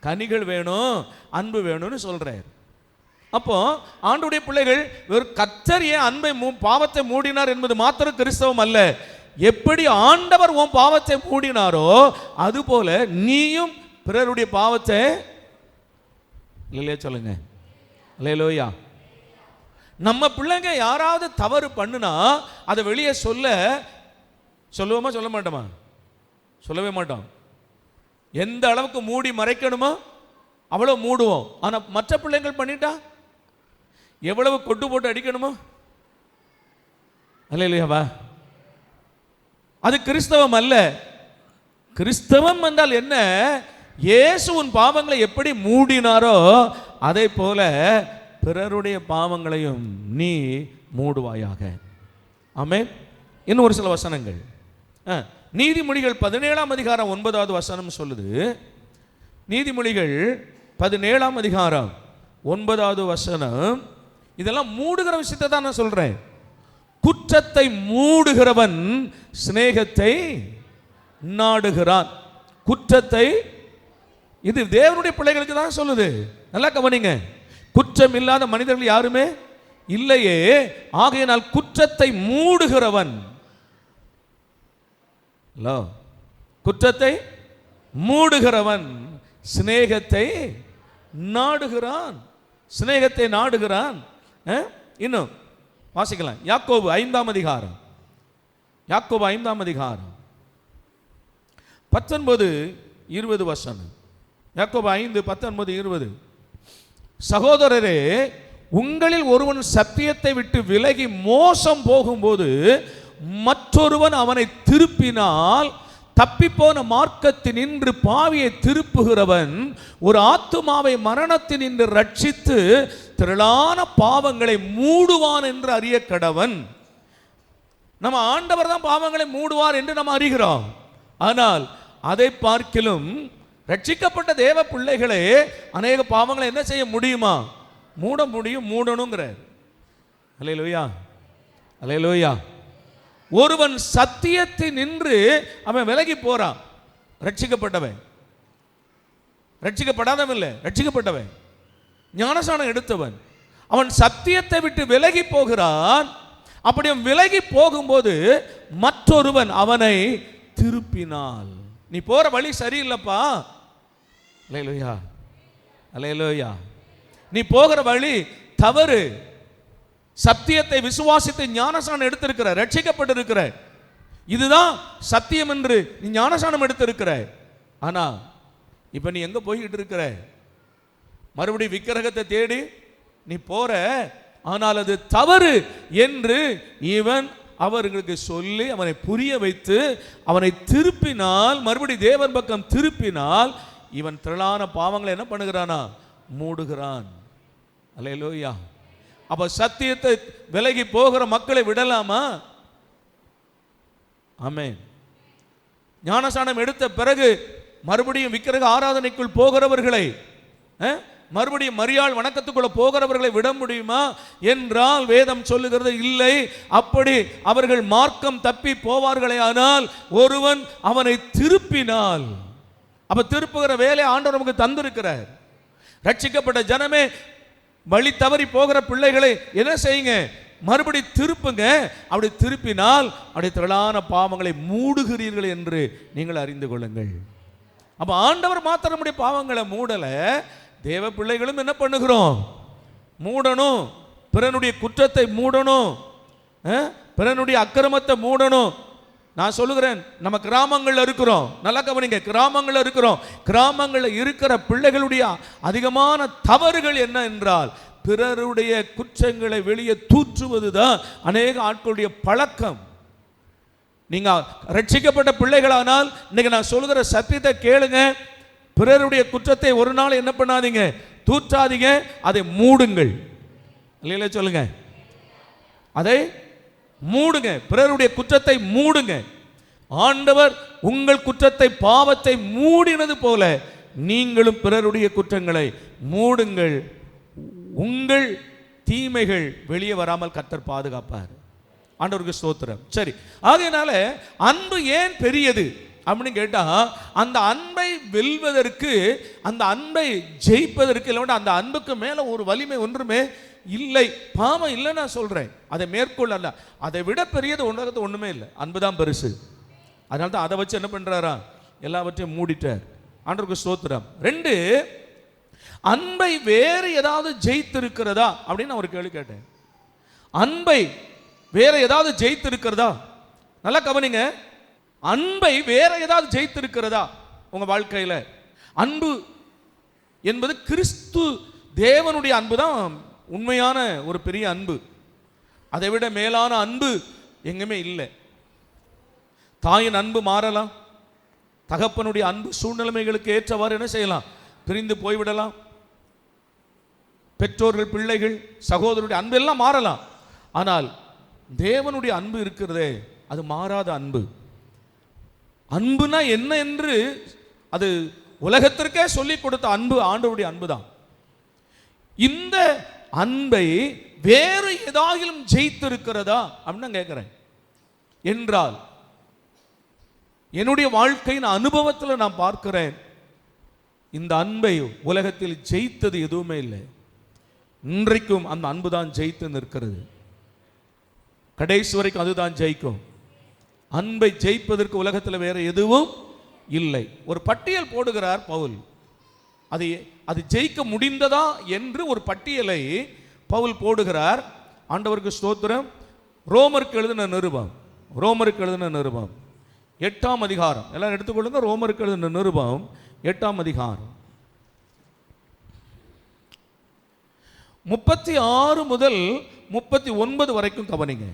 கனிகள் வேணும், அன்பு வேணும்னு சொல்றார். அப்போ ஆண்டவருடைய பிள்ளைகள் வெறும் கர்த்தர் அன்பை பாவத்தை மூடினார் என்பது மாத்திரம் கிறிஸ்தவம் அல்ல. எப்படி ஆண்டவர் உன் பாவத்தை மூடினாரோ அதுபோல நீயும் பிறருடைய பாவத்தை இல்லையா? சொல்லுங்க. அல்லேலூயா. நம்ம பிள்ளைங்க யாராவது தவறு பண்ணுனா அதை வெளியே சொல்லுவோமா சொல்ல மாட்டோமா? சொல்லவே மாட்டோம். எந்த அளவுக்கு மூடி மறைக்கணுமோ அவ்வளவு மூடுவோம். ஆனா மற்ற பிள்ளைங்கள் பண்ணிட்டா எவ்வளவு கொட்டு போட்டு அடிக்கணுமோ? அல்லேலூயாவா? அது கிறிஸ்தவம் அல்ல. கிறிஸ்தவம் என்றால் என்ன? இயேசு உன் பாவங்களை எப்படி மூடினாரோ அதே போல பிறருடைய பாவங்களையும் நீ மூடுவாயாக. ஆமென். இன்னும் ஒரு சில வசனங்கள். நீதிமொழிகள் 17ஆம் அதிகாரம் 9வது வசனம் சொல்லுது. நீதிமொழிகள் 17ஆம் அதிகாரம் 9வது வசனம். இதெல்லாம் மூடுகிற விஷயத்தை தான் நான் சொல்றேன். குற்றத்தை மூடுகிறவன் சிநேகத்தை நாடுகிறான். குற்றத்தை, இது தேவனுடைய பிள்ளைகளுக்கு தான் சொல்லுது. நல்லா கவனிங்க. குற்றம் இல்லாத மனிதர்கள் யாருமே இல்லையே. ஆகையினால் குற்றத்தை மூடுகிறவன், குற்றத்தை மூடுகிறவன் சிநேகத்தை நாடுகிறான். சிநேகத்தை நாடுகிறான். இன்னும் வாசிக்கலாம். யாக்கோபு 5ஆம் அதிகாரம், யாக்கோபு 5ஆம் அதிகாரம் 19-20 வசனம். யாக்கோபு 5:19-20. சகோதரரே, உங்களில் ஒருவன் சத்தியத்தை விட்டு விலகி மோசம் போகும்போது மற்றொருவன் அவனை திருப்பினால் தப்பிப்போன மார்க்கத்தினின்று பாவியை திருப்புகிறவன் ஒரு ஆத்துமாவை மரணத்தினின்று ரட்சித்து திரளான பாவங்களை மூடுவான் என்று அறிய கடவன். நம்ம ஆண்டவர் தான் பாவங்களை மூடுவார் என்று நம்ம அறிகிறோம். ஆனால் அதை பார்க்கிலும் ரட்சிக்கப்பட்ட தேவ பிள்ளைகளே அநேக பாவங்களை என்ன செய்ய முடியுமா? மூட முடியும், மூடணுங்கிறார். அல்லேலூயா, அல்லேலூயா. ஒருவன் சத்தியத்தை நின்று அவன் விலகி போறான். ரட்சிக்கப்பட்டவன், ரட்சிக்கப்படாதவன் இல்லை, ரட்சிக்கப்பட்டவன், ஞானஸ்நானம் எடுத்தவன், அவன் சத்தியத்தை விட்டு விலகி போகிறான். அப்படி அவன் விலகி போகும்போது மற்றொருவன் அவனை திருப்பினால், நீ போற வழி சரியில்லைப்பா, அல்லேலூயா, அல்லேலூயா, நீ போகிற வழி தவறு, சத்தியத்தை விசுவாசித்து ஞானஸ்நானம் எடுத்திருக்கிற, ரட்சிக்கப்பட்டிருக்கிற, இதுதான் சத்தியம் என்று நீ ஞானஸ்நானம் எடுத்திருக்கிற. ஆனா இப்ப நீ எங்க போய்கிட்டு இருக்கிற? மறுபடியும் விக்கிரகத்தை தேடி நீ போற. ஆனால் அது தவறு என்று இவன் அவர்களுக்கு சொல்லி அவனை புரிய வைத்து அவனை திருப்பினால், மறுபடி தேவன் பக்கம் திருப்பினால், இவன் திரளான பாவங்களை என்ன பண்ணுகிறானா? மூடுகிறான். அல்லேலூயா. அப்ப சத்தியத்தை விலகி போகிற மக்களை விடலாமா? ஆமென். ஞானஸ்நானம் எடுத்த பிறகு மறுபடியும் விக்கிரக ஆராதனைக்குள் போகிறவர்களை, மறுபடியும் மரியாள் வணக்கத்துக்குள்ள போகிறவர்களை விட முடியுமா என்றால் வேதம் சொல்லுகிறது இல்லை. அப்படி அவர்கள் மார்க்கம் தப்பி போவார்களே ஆனால் ஒருவன் அவனை திருப்பினால், அப்ப திருப்புகிற வேலை ஆண்டவர் நமக்கு தந்திருக்கிறார். ரட்சிக்கப்பட்ட ஜனமே, வழி தவறி போகிற பிள்ளைகளை என்ன செய்யுங்க? மறுபடி திருப்புங்க. அப்படி திருப்பினால் அப்படி திரளான பாவங்களை மூடுகிறீர்கள் என்று நீங்கள் அறிந்து கொள்ளுங்கள். அப்ப ஆண்டவர் மாத்திரம் நம்முடைய பாவங்களை மூடல, தேவ பிள்ளைகளும் என்ன பண்ணுகிறோம்? மூடணும். பிறனுடைய குற்றத்தை மூடணும், பிறனுடைய அக்கிரமத்தை மூடணும். நான் சொல்லுகிறேன், நம்ம கிராமங்களில் இருக்கிறோம், நல்லா கவனிங்க, கிராமங்களில் இருக்கிறோம். கிராமங்களில் இருக்கிற பிள்ளைகளுடைய அதிகமான தவறுகள் என்ன என்றால் பிறருடைய குற்றங்களை வெளியே தூற்றுவதுதான் அநேக ஆட்களுடைய பழக்கம். நீங்க ரட்சிக்கப்பட்ட பிள்ளைகளானால் இன்னைக்கு நான் சொல்லுகிற சத்தியத்தை கேளுங்க. பிறருடைய குற்றத்தை ஒரு நாள் என்ன பண்ணாதீங்க? தூற்றாதீங்க, அதை மூடுங்கள். இல்லையா சொல்லுங்க, அதை மூடுங்க, பிறருடைய குற்றத்தை மூடுங்க. ஆண்டவர் உங்கள் குற்றத்தை, பாவத்தை மூடினது போல நீங்களும் பிறருடைய குற்றங்களை மூடுங்கள். உங்கள் தீமைகள் வெளியே வராமல் கர்த்தர் பாதுகாப்பார். ஆண்டவருக்கு ஸ்தோத்திரம். சரி, ஆகையினால அன்பு ஏன் பெரியது அப்படின்னு கேட்டா, அந்த அன்பை வெல்வதற்கு, அந்த அன்பை ஜெயிப்பதற்கு, இல்லை அந்த அன்புக்கு மேல ஒரு வலிமை ஒன்றுமே இல்லை. பாவம் இல்லை நான் சொல்றேன், அதை மேற்கொள்ள அல்ல. அதை விட பெரியது உலகத்து ஒண்ணுமே இல்லை, அன்புதான் பெருசு. அதனால தான் அதை வச்சு என்ன பண்றாரா, எல்லாவற்றையும் மூடிட்டார். ஆண்டவருக்கு ஸ்தோத்திரம். 2, அன்பை வேறு ஏதாவது ஜெயித்திருக்கிறதா அப்படின்னு நான் ஒரு கேள்வி கேட்டேன். அன்பை வேற ஏதாவது ஜெயித்திருக்கிறதா? நல்லா கவனிங்க, அன்பை வேற ஏதாவது ஜெயித்திருக்கிறதா உங்க வாழ்க்கையில? அன்பு என்பது கிறிஸ்து தேவனுடைய அன்பு தான் உண்மையான ஒரு பெரிய அன்பு. அதை விட மேலான அன்பு எங்குமே இல்லை. தாயின் அன்பு மாறலாம், தகப்பனுடைய அன்பு சூழ்நிலைமைகளுக்கு ஏற்றவாறு என்ன செய்யலாம், பிரிந்து போய்விடலாம். பெற்றோர்கள், பிள்ளைகள், சகோதரருடைய அன்பு எல்லாம் மாறலாம். ஆனால் தேவனுடைய அன்பு இருக்கிறதே, அது மாறாத அன்பு. அன்புனா என்ன என்று அது உலகத்திற்கே சொல்லிக் கொடுத்த அன்பு ஆண்டவருடைய அன்பு தான். இந்த அன்பை வேறு ஏதாகிலும் ஜெயித்திருக்கிறதா அப்படின்னு கேட்கிறேன். என்றால் என்னுடைய வாழ்க்கையின் அனுபவத்தில் நான் பார்க்கிறேன், இந்த அன்பை உலகத்தில் ஜெயித்தது எதுவுமே இல்லை. இன்றைக்கும் அந்த அன்பு தான் ஜெயித்து நிற்கிறது. கடைசி வரைக்கும் அதுதான் ஜெயிக்கும். அன்பை ஜெயிப்பதற்கு உலகத்தில் வேற எதுவும் இல்லை. ஒரு பட்டியல் போடுகிறார் பவுல். அது ஜெயிக்க முடிந்ததா என்று ஒரு பட்டியலை பவுல் போடுகிறார். ஆண்டவருக்கு ஸ்தோத்திரம். ரோமருக்கு எழுதின நிருபம், ரோமருக்கு எழுதின நிருபம் 8ஆம் அதிகாரம், எல்லாம் எடுத்துக்கொள்ளுங்க. ரோமருக்கு எழுதின நிருபம் 8ஆம் அதிகாரம் 36 முதல் 39 வரைக்கும் கவனிங்க.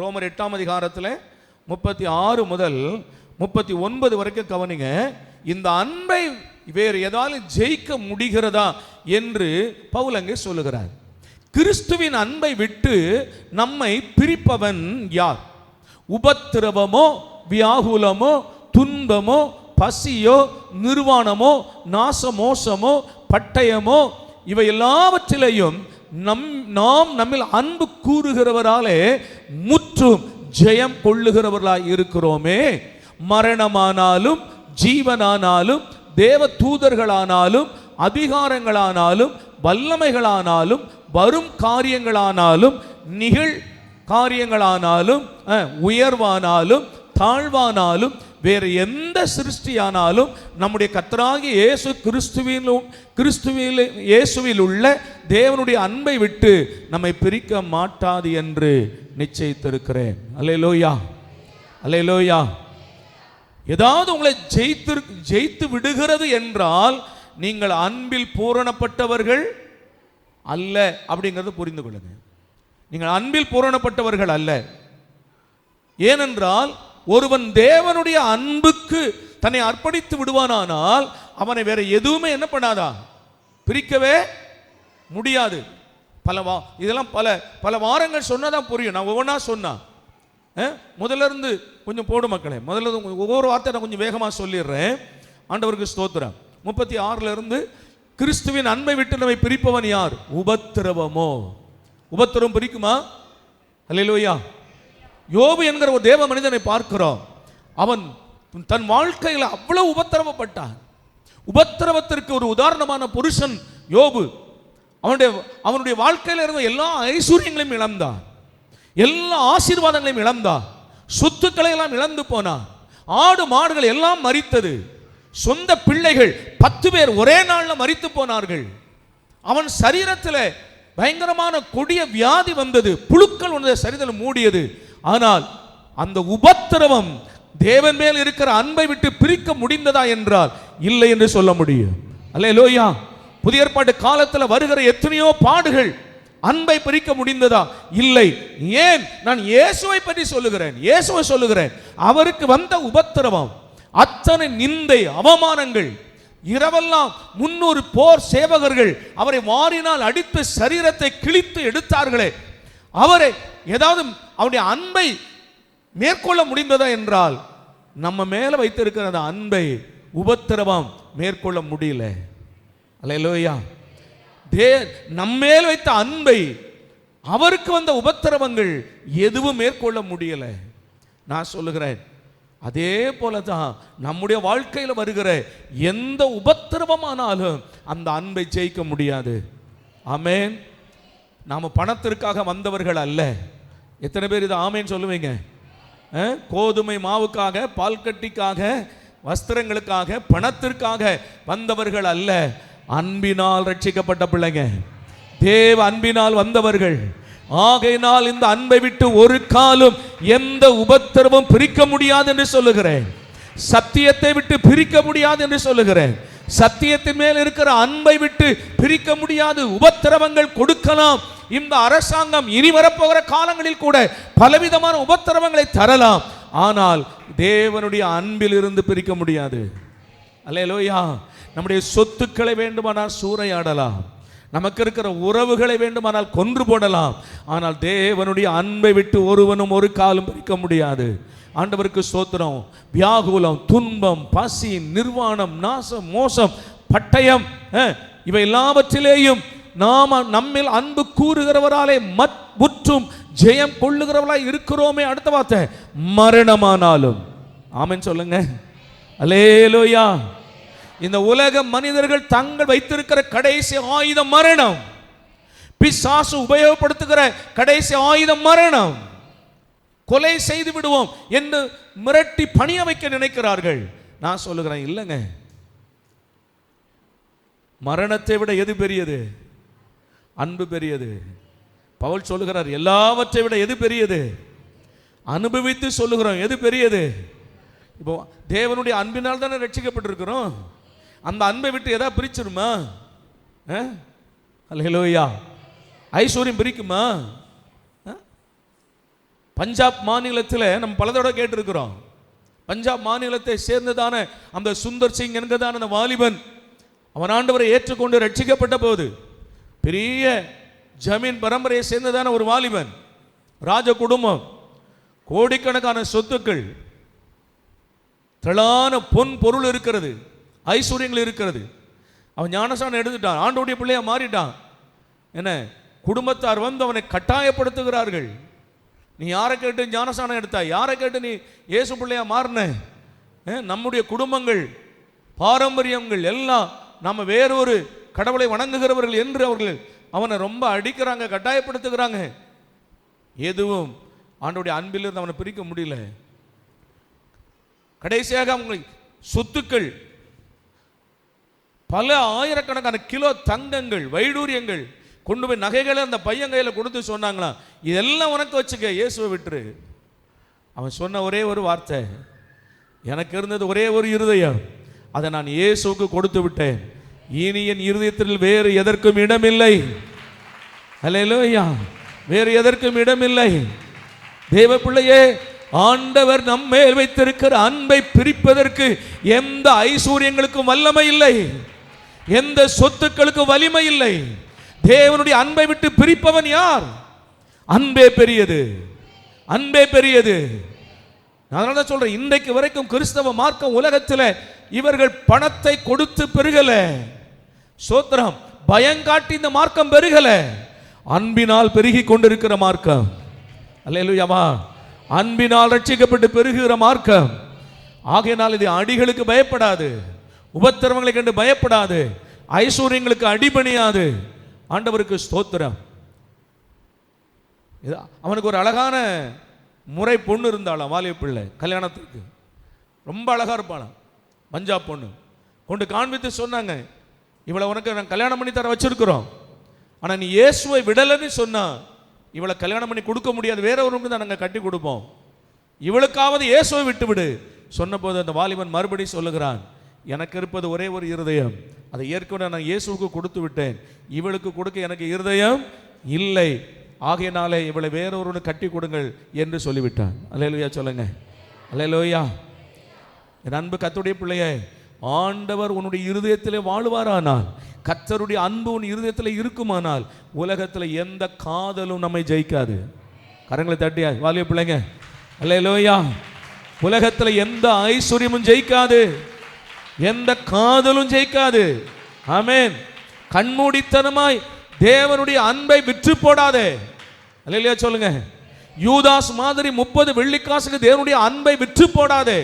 ரோமர் 8ஆம் அதிகாரத்தில் 36 முதல் 39 வரைக்கும் கவனிங்க. இந்த அன்பை வேறு ஏதாவது ஜெயிக்க முடிகிறதா என்று பவுல் அங்கே சொல்லுகிறார். கிறிஸ்துவின் அன்பை விட்டு நம்மை பிரிப்பவன் யார்? உபத்திரவமோ, வியாகுலமோ, துன்பமோ, பசியோ, நிர்வாணமோ, நாசமோசமோ, பட்டயமோ, இவை எல்லாவற்றிலையும் நாம் நம்மில் அன்பு கூறுகிறவராலே முற்றும் ஜெயம் கொள்ளுகிறவர்களாய் இருக்கிறோமே. மரணமானாலும், ஜீவனானாலும், தேவ தூதர்களானாலும், அதிகாரங்களானாலும், வல்லமைகளானாலும், வரும் காரியங்களானாலும், நிகழ் காரியங்களானாலும், உயர்வானாலும், தாழ்வானாலும், வேறு எந்த சிருஷ்டியானாலும் நம்முடைய கர்த்தராகிய இயேசுவில் உள்ள தேவனுடைய அன்பை விட்டு நம்மை பிரிக்க மாட்டாது என்று நிச்சயித்திருக்கிறேன். அல்லேலூயா, அல்லேலூயா. ஏதாவது உங்களை ஜெயித்து விடுகிறது என்றால் நீங்கள் அன்பில் பூரணப்பட்டவர்கள் அல்ல அப்படிங்கிறது புரிந்து கொள்ளுங்க. நீங்கள் அன்பில் பூரணப்பட்டவர்கள் அல்ல. ஏனென்றால் ஒருவன் தேவனுடைய அன்புக்கு தன்னை அர்ப்பணித்து விடுவானானால் அவனை வேற எதுவுமே என்ன பண்ணாதா, பிரிக்கவே முடியாது. இதெல்லாம் பல வாரங்கள் சொன்னதான் புரியும். நான் ஒவ்வொன்றா சொன்னா முதல்ல இருந்து கொஞ்சம் போடு மக்களே. முதல்ல ஒவ்வொரு வார்த்தை நான் கொஞ்சம் வேகமாக சொல்லிடுறேன். ஆண்டவருக்கு ஸ்தோத்திரம். 36 இருந்து கிறிஸ்துவின் அன்பை விட்டு நம்மை பிரிப்பவன் யார்? உபத்திரவமோ. உபத்திரவம் பிரிக்குமா? அல்லேலூயா. யோபு என்கிற ஒரு தேவ மனிதனை பார்க்கிறோம். அவன் தன் வாழ்க்கையில் அவ்வளவு உபத்திரவப்பட்டான். உபத்திரவத்திற்கு ஒரு உதாரணமான புருஷன் யோபு. அவனுடைய வாழ்க்கையில் இருந்த எல்லா ஐஸ்வர்யங்களையும் இழந்தான், எல்லா ஆசீர்வாதங்களையும் இழந்தான், சொத்துக்களை எல்லாம் இழந்து போனான். ஆடு மாடுகள் எல்லாம் மரித்தது. சொந்த பிள்ளைகள் 10 பேர் ஒரே நாளில் மரித்து போனார்கள். அவன் சரீரத்தில் பயங்கரமான கொடிய வியாதி வந்தது. புழுக்கள் ஒன்றை சரீரத்தில் மூடியது. ஆனால் அந்த உபத்திரவம் தேவன் மேல் இருக்கிற அன்பை விட்டு பிரிக்க முடிந்ததா என்றால் இல்லை என்று சொல்ல முடியும். அல்லேலூயா. புதிய ஏற்பாட்டு காலத்தில் வருகிற எத்தனையோ பாடுகள் அன்பை பிரிக்க முடிந்ததா? இல்லை. ஏன்? நான் இயேசுவை பற்றி சொல்லுகிறேன், இயேசுவை சொல்லுகிறேன். அவருக்கு வந்த உபத்திரவம், அத்தனை நிந்தை, அவமானங்கள் இரவெல்லாம் 300 போர் சேவகர்கள் அவரை வாரினால் அடித்து சரீரத்தை கிழித்து எடுத்தார்களே, அவரை ஏதாவது அவருடைய அன்பை மேற்கொள்ள முடிந்ததா என்றால் நம்ம மேல வைத்திருக்கிற அந்த அன்பை உபத்திரவம் மேற்கொள்ள முடியல. அல்லேலூயா. நம்மேல் வைத்த அன்பை அவருக்கு வந்த உபத்திரவங்கள் எதுவும் மேற்கொள்ள முடியல. நான் சொல்லுகிறேன், அதே போலதான் நம்முடைய வாழ்க்கையில் வருகிற எந்த உபத்திரவமானாலும் அந்த அன்பை ஜெயிக்க முடியாது. ஆமென். நாம் பணத்திற்காக வந்தவர்கள் அல்ல. எத்தனை பேர் இது ஆமேன் சொல்லுவீங்க? கோதுமை மாவுக்காக, பால் கட்டிக்காக, வஸ்திரங்களுக்காக, பணத்திற்காக வந்தவர்கள் அல்ல. அன்பினால் ரட்சிக்கப்பட்ட பிள்ளைங்க, தேவ அன்பினால் வந்தவர்கள். ஆகையினால் இந்த அன்பை விட்டு ஒரு காலம் எந்த உபத்திரவம் பிரிக்க முடியாது என்று சொல்லுகிறேன். சத்தியத்தை விட்டு பிரிக்க முடியாது என்று சொல்லுகிறேன். சத்தியத்தின் மேல் இருக்கிற அன்பை விட்டு பிரிக்க முடியாது. உபத்திரவங்கள் கொடுக்கலாம். இந்த அரசாங்கம் இனி வரப்போகிற காலங்களில் கூட பலவிதமான உபத்திரவங்களை தரலாம். ஆனால் தேவனுடைய அன்பில் இருந்து பிரிக்க முடியாது. அல்லேலூயா. நம்முடைய சொத்துக்களை வேண்டுமானால் சூறையாடலாம், நமக்கு இருக்கிற உறவுகளை வேண்டுமானால் கொன்று போடலாம். ஆனால் தேவனுடைய அன்பை விட்டு ஒருவனும் ஒரு காலம் பிரிக்க முடியாது. ஆண்டவருக்கு ஸ்தோத்திரம். வியாகுலம், துன்பம், பசி, நிர்வாணம், நாசம், மோசம், பட்டயம், இவை எல்லாவற்றிலேயும் நாம் நம்மில் அன்பு கூறுகிறவராலே முற்றும் ஜெயம் கொள்ளுகிறவர்களாய் இருக்கிறோமே. அடுத்த வார்த்தை, மரணமானாலும். ஆமென் சொல்லுங்க. அல்லேலூயா. இந்த உலக மனிதர்கள் தங்கள் வைத்திருக்கிற கடைசி ஆயுதம் மரணம். பிசாசு உபயோகப்படுத்துகிற கடைசி ஆயுதம் மரணம். கொலை செய்து விடுவோம் என்று மிரட்டி பணிய வைக்க நினைக்கிறார்கள். நான் சொல்லுகிறேன், இல்லைங்க. மரணத்தை விட எது பெரியது? அன்பு பெரியது. பவுல் சொல்லுகிறார், எல்லாவற்றை விட எது பெரியது? அனுபவித்து சொல்லுகிறோம், எது பெரியது? இப்போ தேவனுடைய அன்பினால் தானே ரட்சிக்கப்பட்டிருக்கிறோம். அந்த அன்பை விட்டு எதா பிரிச்சிருமா? அல்லேலூயா. ஐஸ்வர்யம் பிரிக்குமா? பஞ்சாப் மாநிலத்தில் நம்ம பல தடவை கேட்டிருக்கிறோம். பஞ்சாப் மாநிலத்தை சேர்ந்ததான அந்த சுந்தர் சிங் என்கிறதான அந்த வாலிபன், அவன் ஆண்டவரை ஏற்றுக்கொண்டு ரட்சிக்கப்பட்ட போது, பெரிய ஜமீன் பரம்பரையை சேர்ந்ததான ஒரு வாலிபன், ராஜ குடும்பம், கோடிக்கணக்கான சொத்துக்கள், திரளான பொன் பொருள் இருக்கிறது, ஐஸ்வர்யங்கள் இருக்கிறது. அவன் ஞானஸ்நானம் எடுத்துட்டான், ஆண்டவருடைய பிள்ளையா மாறிட்டான். என்ன, குடும்பத்தார் வந்து அவனை கட்டாயப்படுத்துகிறார்கள். நீ யாரை கேட்டு ஞானஸ்நானம் எடுத்தாய்? யாரை கேட்டு நீ இயேசு பிள்ளையா மாறின? நம்முடைய குடும்பங்கள், பாரம்பரியங்கள் எல்லாம் நம்ம வேறொரு கடவுளை வணங்குகிறவர்கள் என்று அவர்கள் அவனை ரொம்ப அடிக்கிறாங்க, கட்டாயப்படுத்துகிறாங்க. எதுவும் ஆண்டவருடைய அன்பிலிருந்து அவனை பிரிக்க முடியல. கடைசியாக அவங்க சொத்துக்கள், பல ஆயிரக்கணக்கான கிலோ தங்கங்கள், வைடூரியங்கள் கொண்டு போய் நகைகளை அந்த பையன் கையில் கொடுத்து சொன்னாங்களா, இதெல்லாம் உனக்கு வச்சுக்க, இயேசுவை விட்டுரு. அவன் சொன்ன ஒரே ஒரு வார்த்தை, எனக்கு இருந்தது ஒரே ஒரு இருதயம், அதை நான் இயேசுவுக்கு கொடுத்து விட்டேன். இனி என் இருதயத்தில் வேறு எதற்கும் இடமில்லை. அல்லேலூயா. வேறு எதற்கும் இடமில்லை. தேவ பிள்ளையே, ஆண்டவர் நம்மேல் வைத்திருக்கிற அன்பை பிரிப்பதற்கு எந்த ஐஸ்வர்யங்களுக்கும் வல்லமை இல்லை, எந்த சொத்துக்களுக்கும் வலிமை இல்லை. தேவனுடைய அன்பை விட்டு பிரிப்பவன் யார்? அன்பே பெரியது, அன்பே பெரியது. அதனால தான் சொல்றேன், இன்றைக்கு வரைக்கும் கிறிஸ்தவ மார்க்கம் உலகத்தில் இவர்கள் பணத்தை கொடுத்து பெருகல, சோத்திரம், பயங்காட்டி இந்த மார்க்கம் பெருகல, அன்பினால் பெருகி கொண்டிருக்கிற மார்க்கம். அல்லேலூயாவா. அன்பினால் ரட்சிக்கப்பட்டு பெருகுகிற மார்க்கம். ஆகையினால் இது அடிகளுக்கு பயப்படாது, உபத்திரவங்களை கண்டு பயப்படாது, ஐஸ்வர்யங்களுக்கு அடிபணியாது. ஆண்டவருக்கு ஸ்தோத்திரம். அவனுக்கு ஒரு அழகான முறை பொண்ணு இருந்தாளாம், வாலிப பிள்ளை, கல்யாணத்துக்கு ரொம்ப அழகா இருப்பாளாம், பஞ்சாப் பொண்ணு. கொண்டு காண்பித்து சொன்னாங்க, இவளை உனக்கு நான் கல்யாணம் பண்ணி தர வச்சிருக்கிறோம், ஆனால் நீ இயேசுவை விடலைன்னு சொன்னா இவளை கல்யாணம் பண்ணி கொடுக்க முடியாது, வேற ஒருவருக்கு தான் நாங்கள் கட்டி கொடுப்போம், இவளுக்காவது இயேசுவை விட்டு விடு. சொன்ன போது அந்த வாலிபன் மறுபடியும் சொல்லுகிறான், எனக்கு இருப்பது ஒரே ஒரு இருதயம், அதை ஏற்கனவே நான் இயேசுவுக்கு கொடுத்து விட்டேன், இவளுக்கு கொடுக்க எனக்கு இருதயம் இல்லை, ஆகையினாலே இவளை வேறொரு கட்டி கொடுங்கள் என்று சொல்லிவிட்டான். அல்லேலூயா சொல்லுங்க. அல்லேலூயா. என் அன்பு கர்த்தருடைய பிள்ளையே, ஆண்டவர் உன்னுடைய இருதயத்திலே வாழுவாரானால், கர்த்தருடைய அன்பு உன் இருதயத்தில் இருக்குமானால், உலகத்தில் எந்த காதலும் நம்மை ஜெயிக்காது. கரங்களை தட்டியா வாலிய பிள்ளைங்க, அல்லேலூயா. உலகத்தில் எந்த ஐஸ்வர்யமும் ஜெயிக்காது, எந்த காதலும் ஜெயிக்காது. ஆமென். கண்மூடித்தனமாய் தேவனுடைய அன்பை விற்று போடாதே. அல்லேலூயா சொல்லுங்க. யூதாஸ் மாதிரி 30 வெள்ளிக்காசுக்கு தேவனுடைய அன்பை விற்று போடாதே.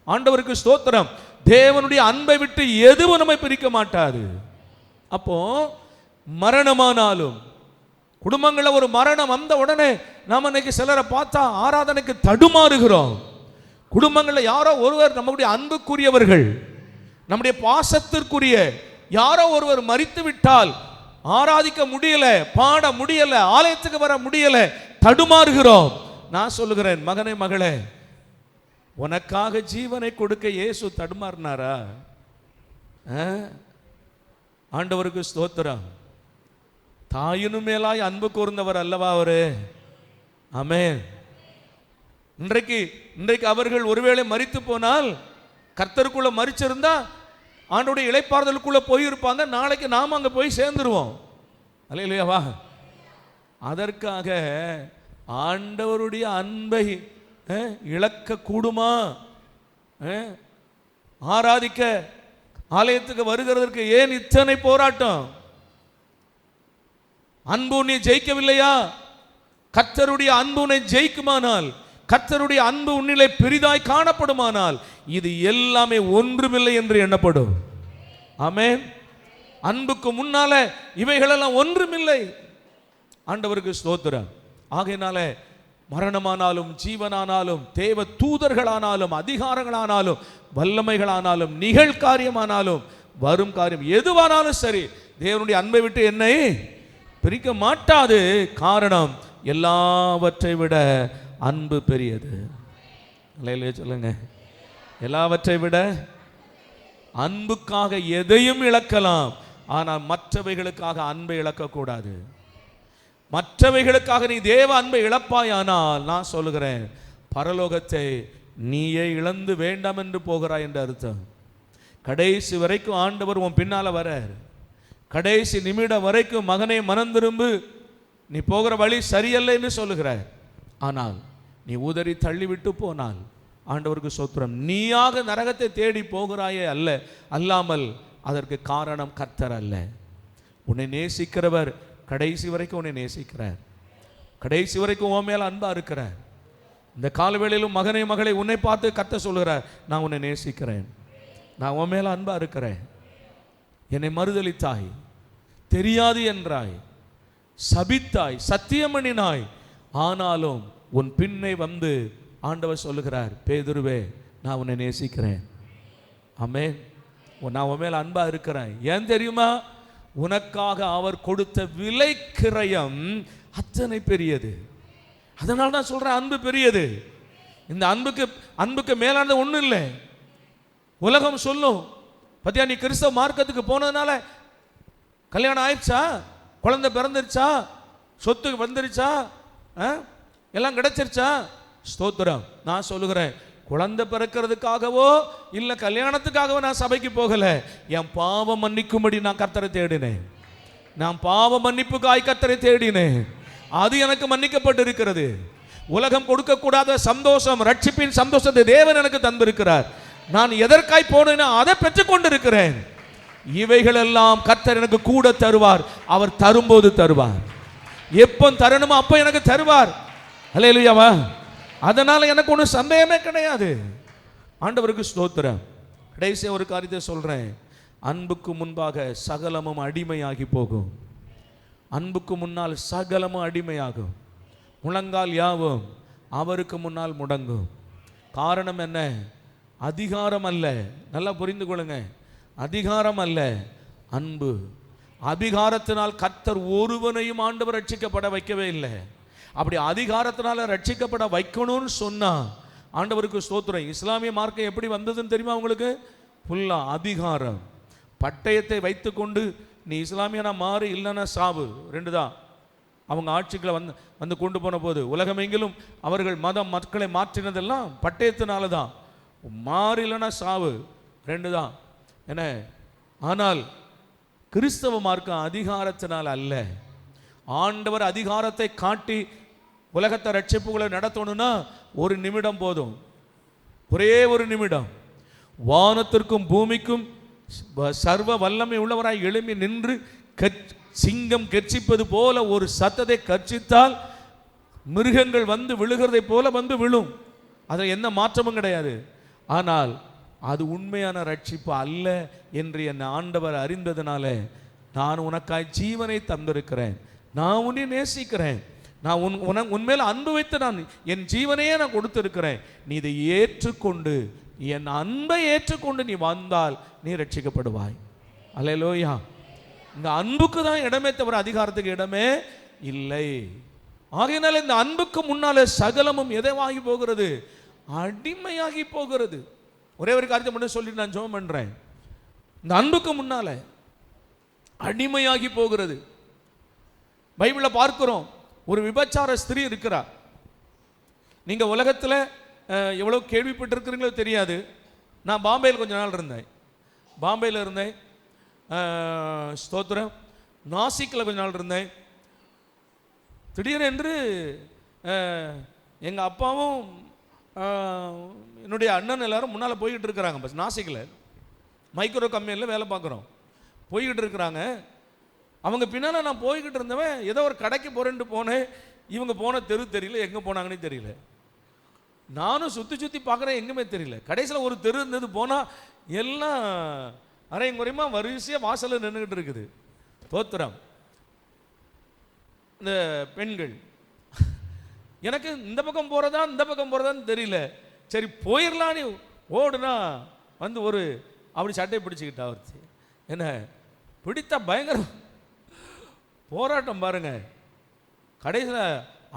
ஆண்டவருக்கு ஸ்தோத்திரம். தேவனுடைய அன்பை விட்டு எதுவும் நம்மை பிரிக்க மாட்டாது. அப்போ மரணமானாலும், குடும்பங்களில் ஒரு மரணம் வந்த உடனே நாம் இன்னைக்கு சிலரை பார்த்தா ஆராதனைக்கு தடுமாறுகிறோம். குடும்பங்களில் யாரோ ஒருவர் நம்முடைய அன்புக்குரியவர்கள், நம்முடைய பாசத்திற்குரிய யாரோ ஒருவர் மரித்து விட்டால் ஆராதிக்க முடியல, பாட முடியல, ஆலயத்துக்கு வர முடியல, தடுமாறுகிறோம். நான் சொல்லுகிறேன், மகனே மகளே, உனக்காக ஜீவனை கொடுக்க இயேசு தடுமாறினாரா? ஆண்டவருக்கு ஸ்தோத்திரம். தாயினும் மேலாய் அன்பு கூர்ந்தவர் அல்லவா அவரு? ஆமென். இன்றைக்கு அவர்கள் ஒருவேளை மரித்து போனால், கர்த்தருக்குள்ள மரிச்சிருந்தா ஆண்டோடைய இளைப்பாறுதலுக்குள்ள போயிருப்பாங்க. நாளைக்கு நாம் அங்கே போய் சேர்ந்துருவோம். அல்லேலூயாவா. அதற்காக ஆண்டவருடைய அன்பை இழக்க கூடுமா? ஆராதிக்க ஆலயத்துக்கு வருகிறதற்கு ஏன் இத்தனை போராட்டம்? அன்பு உன்னை ஜெயிக்கவில்லையா? கர்த்தருடைய அன்பு உன்னை ஜெயிக்குமானால், கர்த்தருடைய அன்பு உன்னிலே பெரிதாய் காணப்படுமானால், இது எல்லாமே ஒன்றுமில்லை என்று எண்ணப்படும். ஆமென். அன்புக்கு முன்னால இவைகளெல்லாம் ஒன்றுமில்லை. ஆண்டவருக்கு ஸ்தோத்திரம். ஆகையினால மரணமானாலும், ஜீவனானாலும், தேவ தூதர்களானாலும், அதிகாரங்களானாலும், வல்லமைகளானாலும், நிகழ்காரியமானாலும், வரும் காரியம் எதுவானாலும் சரி, தேவனுடைய அன்பை விட்டு என்னை பிரிக்க மாட்டாது. காரணம், எல்லாவற்றை விட அன்பு பெரியது. அல்லேலூயா சொல்லுங்க. எல்லாவற்றை விட அன்புக்காக எதையும் இழக்கலாம், ஆனால் மற்றவைகளுக்காக அன்பை இழக்கக்கூடாது. மற்றவைகளுக்காக நீ தேவ அன்பை இழப்பாயானால், நான் சொல்லுகிறேன், பரலோகத்தை நீயே இழந்து வேண்டாம் என்று போகிறாய் என்று அர்த்தம். கடைசி வரைக்கும் ஆண்டவர் உன் பின்னால வர, கடைசி நிமிடம் வரைக்கும் மகனே மனம் திரும்பு, நீ போகிற வழி சரியல்ல என்று சொல்லுகிறார். ஆனால் நீ உதறி தள்ளிவிட்டு போனால், ஆண்டவருக்கு ஸ்தோத்திரம், நீயாக நரகத்தை தேடி போகிறாயே அல்லாமல் அதற்கு காரணம் கர்த்தர் அல்ல. உன்னை நேசிக்கிறவர் கடைசி வரைக்கும் உன்னை நேசிக்கிறார். கடைசி வரைக்கும் உன் மேல அன்பா இருக்கிறார். இந்த காலவேளையிலும் மகனே மகளை உன்னை பார்த்து கர்த்தர் சொல்கிறார், நான் உன்னை நேசிக்கிறேன், நான் உன் மேல அன்பா இருக்கிறேன். என்னை மறுதலித்தாய், தெரியாது என்றாய், சபித்தாய், சத்தியமணினாய், ஆனாலும் உன் பின்னை வந்து ஆண்டவர் சொல்லுகிறார், பேதுருவே, நான் உன்னை நேசிக்கிறேன். ஆமென். நான் உன் மேல அன்பா இருக்கிறேன். ஏன் தெரியுமா? உனக்காக அவர் கொடுத்த விலை கிரயம் அத்தனை பெரியது. அதனால தான் சொல்றேன், அன்பு பெரியது. இந்த அன்புக்கு மேலானது ஒன்றும் இல்லை. உலகம் சொல்லும், பத்தியா நீ கிறிஸ்தவ மார்க்கத்துக்கு போனதுனால கல்யாணம் ஆயிடுச்சா, குழந்தை பிறந்துருச்சா, சொத்து வந்துருச்சா, எல்லாம் கிடைச்சிருச்சா? ஸ்தோத்திரம். நான் சொல்லுகிறேன், குழந்தை பிறக்கிறதுக்காகவோ இல்லை கல்யாணத்துக்காகவோ நான் சபைக்கு போகல. என் பாவம் மன்னிக்கும்படி நான் கர்த்தரை தேடினேன். நான் பாவ மன்னிப்புக்காய் கர்த்தரை தேடினேன். அது எனக்கு மன்னிக்கப்பட்டு இருக்கிறது. உலகம் கொடுக்கக்கூடாத சந்தோஷம், ரட்சிப்பின் சந்தோஷத்தை தேவன் எனக்கு தந்திருக்கிறார். நான் எதற்காய் போனேன்னா அதை பெற்றுக்கொண்டு இருக்கிறேன். இவைகளெல்லாம் கர்த்தர் எனக்கு கூட தருவார். அவர் தரும்போது தருவார். எப்போ தரணுமோ அப்போ எனக்கு தருவார். அல்லேலூயாவா. அதனால எனக்கு ஒன்றும் சந்தேகமே கிடையாது. ஆண்டவருக்கு ஸ்தோத்திரம். கடைசியாக ஒரு காரியத்தை சொல்றேன், அன்புக்கு முன்பாக சகலமும் அடிமையாகி போகும். அன்புக்கு முன்னால் சகலமும் அடிமையாகும். முழங்கால் யாவும் அவருக்கு முன்னால் முடங்கும். காரணம் என்ன? அதிகாரம் அல்ல. நல்லா புரிந்து கொள்ளுங்க, அதிகாரம் அல்ல, அன்பு. அதிகாரத்தினால் கர்த்தர் ஒருவனையும் ஆண்டவர் ரட்சிக்கப்பட வைக்கவே இல்லை. அப்படி அதிகாரத்தினால ரட்சிக்கப்பட வைக்கணும்னு சொன்னா, ஆண்டவருக்கு ஸ்தோத்திரம், இஸ்லாமிய மார்க்கம் எப்படி வந்ததுன்னு தெரியுமா உங்களுக்கு? ஃபுல்லா அதிகாரம். பட்டயத்தை வைத்துக்கொண்டு நீ இஸ்லாமியனா மாறு, இல்லைன்னா சாவு, ரெண்டு தான். அவங்க ஆட்சிகளை வந்து கொண்டு போன போது உலகமெங்கிலும் அவர்கள் மக்களை மாற்றினதெல்லாம் பட்டயத்தினால தான். மாறு இல்லைன்னா சாவு. 2 தான் என்ன. ஆனால் கிறிஸ்தவ மார்க்கம் அதிகாரத்தினால் அல்ல. ஆண்டவர் அதிகாரத்தை காட்டி உலகத்தை ரட்சிப்புகளை நடத்தணும்னா 1 நிமிடம் போதும். ஒரே 1 நிமிடம். வானத்திற்கும் பூமிக்கும் சர்வ வல்லமை உள்ளவராய் எழும்பி நின்று சிங்கம் கர்ச்சிப்பது போல ஒரு சத்தத்தை கர்ச்சித்தால் மிருகங்கள் வந்து விழுகிறதை போல வந்து விழும். அதில் எந்த மாற்றமும் கிடையாது. ஆனால் அது உண்மையான ரட்சிப்பு அல்ல என்று என் ஆண்டவர் அறிந்ததுனால நான் உனக்காய் ஜீவனை தந்திருக்கிறேன், நான் உன்னை நேசிக்கிறேன், நான் உன்மேல் அன்பு வைத்து நான் என் ஜீவனையே நான் கொடுத்திருக்கிறேன். நீ இதை ஏற்றுக்கொண்டு என் அன்பை ஏற்றுக்கொண்டு நீ வந்தால் நீ ரட்சிக்கப்படுவாய். அல்லேலூயா. இந்த அன்புக்கு தான் இடமே தவிர அதிகாரத்துக்கு இடமே இல்லை. ஆகையினால இந்த அன்புக்கு முன்னாலே சகலமும் எதைவாகி போகிறது? அடிமையாகி போகிறது. ஒரே ஒரு காரியத்தை மட்டும் சொல்லி நான் ஜெபம் பண்றேன். இந்த அன்புக்கு முன்னால அடிமையாகி போகிறது. பைபிள்ல பார்க்கிறோம், ஒரு விபச்சார ஸ்திரீ இருக்கிறார். நீங்க உலகத்தில் எவ்வளவு கேள்விப்பட்டிருக்கிறீங்களோ தெரியாது. நான் பாம்பேயில் கொஞ்ச நாள் இருந்தேன். பாம்பேயில் இருந்தேன், ஸ்தோத்திரம். நாசிக்கில் கொஞ்ச நாள் இருந்தேன். திடீரென்று எங்கள் அப்பாவும் என்னுடைய அண்ணன் எல்லாரும் முன்னால் போய்கிட்டு இருக்கிறாங்க. பஸ் நாசிக்கில் மைக்ரோ கம்பெனியில் வேலை பார்க்குறோம். போய்கிட்டு இருக்கிறாங்க. அவங்க பின்னால் நான் போய்கிட்டு இருந்தவன் ஏதோ ஒரு கடைக்கு போகிறேன்ட்டு போனேன். இவங்க போன தெரு தெரியல, எங்கே போனாங்கன்னு தெரியல. நானும் சுற்றி சுற்றி பார்க்குறேன், எங்குமே தெரியல. கடைசியில் ஒரு தெரு இருந்தது, போனால் எல்லாம் அரையும் குறையுமா வரிசையாக வாசலில் நின்றுக்கிட்டு இருக்குது. தோத்திரம். இந்த பெண்கள் எனக்கு இந்த பக்கம் போகிறதா இந்த பக்கம் போகிறதான்னு தெரியல. சரி போயிடலான்னு ஓடுனா வந்து ஒரு அப்படி சட்டையை பிடிச்சிக்கிட்டா. அவர்ச்சி என்ன பிடித்தா பயங்கரம் போராட்டம் பாருங்க. கடைசியில்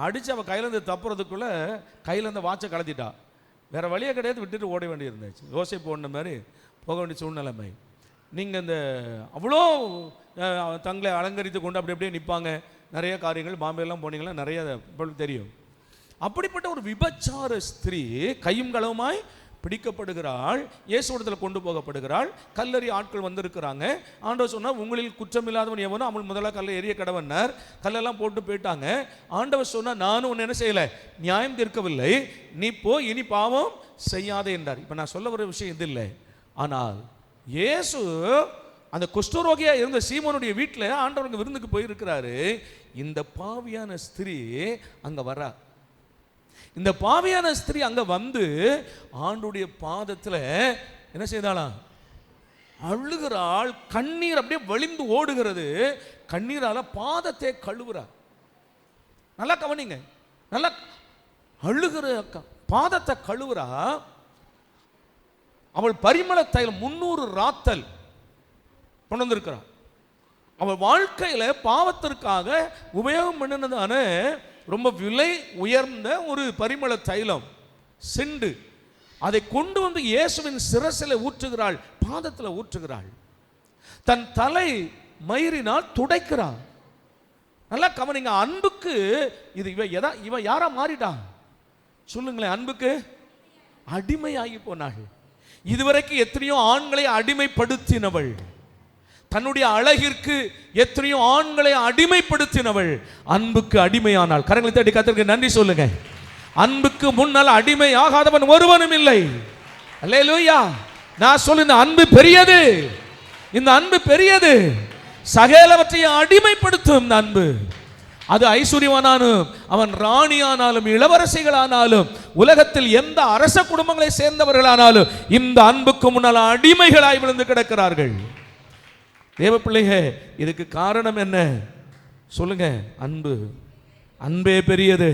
அடித்து அவள் கையிலேருந்து தப்புறதுக்குள்ளே கையிலேருந்து வாட்சை கலத்திட்டா. வேறு வழியே கிடையாது, விட்டுட்டு ஓட வேண்டியிருந்தாச்சு. யோசிப்பு ஓடின மாதிரி போக வேண்டிய சூழ்நிலைமை. நீங்கள் இந்த அவ்வளோ தங்களை அலங்கரித்து கொண்டு அப்படி அப்படியே நிற்பாங்க. நிறைய காரியங்கள் பாம்பேலாம் போனீங்களா நிறைய தெரியும். அப்படிப்பட்ட ஒரு விபச்சார ஸ்திரீ கையும் களவுமாய் பிடிக்கப்படுகிறாள். இயேசுவிடத்தில் கொண்டு போகப்படுகிறாள். கல்லறி ஆட்கள் வந்திருக்கிறாங்க. ஆண்டவர் சொன்னால் உங்களில் குற்றமில்லாதவன் எவனோ அவன் முதல்ல கல்லை எரிய கடவன்னார். கல்லெல்லாம் போட்டு போயிட்டாங்க. ஆண்டவர் சொன்னால் நானும் ஒன்று என்ன செய்யலை, நியாயம் தீர்க்கவில்லை, நீ போ இனி பாவம் செய்யாதே என்றார். இப்போ நான் சொல்ல வர விஷயம் இது இல்லை. ஆனால் இயேசு அந்த குஷ்டரோகியா இருந்த சீமோனுடைய வீட்டில் ஆண்டவருக்கு விருந்துக்கு போயிருக்கிறாரு. இந்த பாவியான ஸ்திரீ அங்கே வரா. இந்த பாவியான ஸ்திரீ அங்க வந்து ஆண்டுடைய பாதத்தில் என்ன செய்தாளாம்? அழுகிறாள். கண்ணீர் அப்படியே வழிந்து ஓடுகிறது. கண்ணீரால பாதத்தை கழுவுறார். நல்லா கவனிங்க, நல்லா அழுகிற பாதத்தை கழுவுறா. அவள் பரிமள தைலம் 300 ராத்தல் கொண்டு வந்திருக்கிறாள். அவள் வாழ்க்கையில பாவத்திற்காக உபயோகம் பண்ணினதான ரொம்ப விலை உயர்ந்த ஒரு பரிமள தைலம் செண்டு அதை கொண்டு வந்து இயேசுவின் சிரசில் ஊற்றுகிறாள், பாதத்தில் ஊற்றுகிறாள். தன் தலை மயிரினால் துடைக்கிறாள். நல்லா கவனிங்க. அன்புக்கு இது இவ யாரா மாறிட்டா சொல்லுங்களேன்? அன்புக்கு அடிமையாகி போனாள். இதுவரைக்கும் எத்தனையோ ஆண்களை அடிமைப்படுத்தினவள், தன்னுடைய அழகிற்கு எத்தனையோ ஆண்களை அடிமைப்படுத்தினவள் அன்புக்கு அடிமையானாள். கரங்களை தட்டி கர்த்தருக்கு நன்றி சொல்லுங்க. அன்புக்கு முன்னால் அடிமை ஆகாதவன் ஒருவனும் இல்லை. அல்லேலூயா. நான் சொல்ல இந்த அன்பு பெரியது, இந்த அன்பு பெரியது. சகலவற்றையும் அடிமைப்படுத்தும் இந்த அன்பு. அது ஐஸ்வர்யவானாலும் அவன் ராணியானாலும் இளவரசிகளானாலும் உலகத்தில் எந்த அரச குடும்பங்களை சேர்ந்தவர்களானாலும் இந்த அன்புக்கு முன்னால் அடிமைகளாய் விழுந்து கிடக்கிறார்கள். தேவ பிள்ளைங்க, இதுக்கு காரணம் என்ன சொல்லுங்க? அன்பு. அன்பே பெரியது,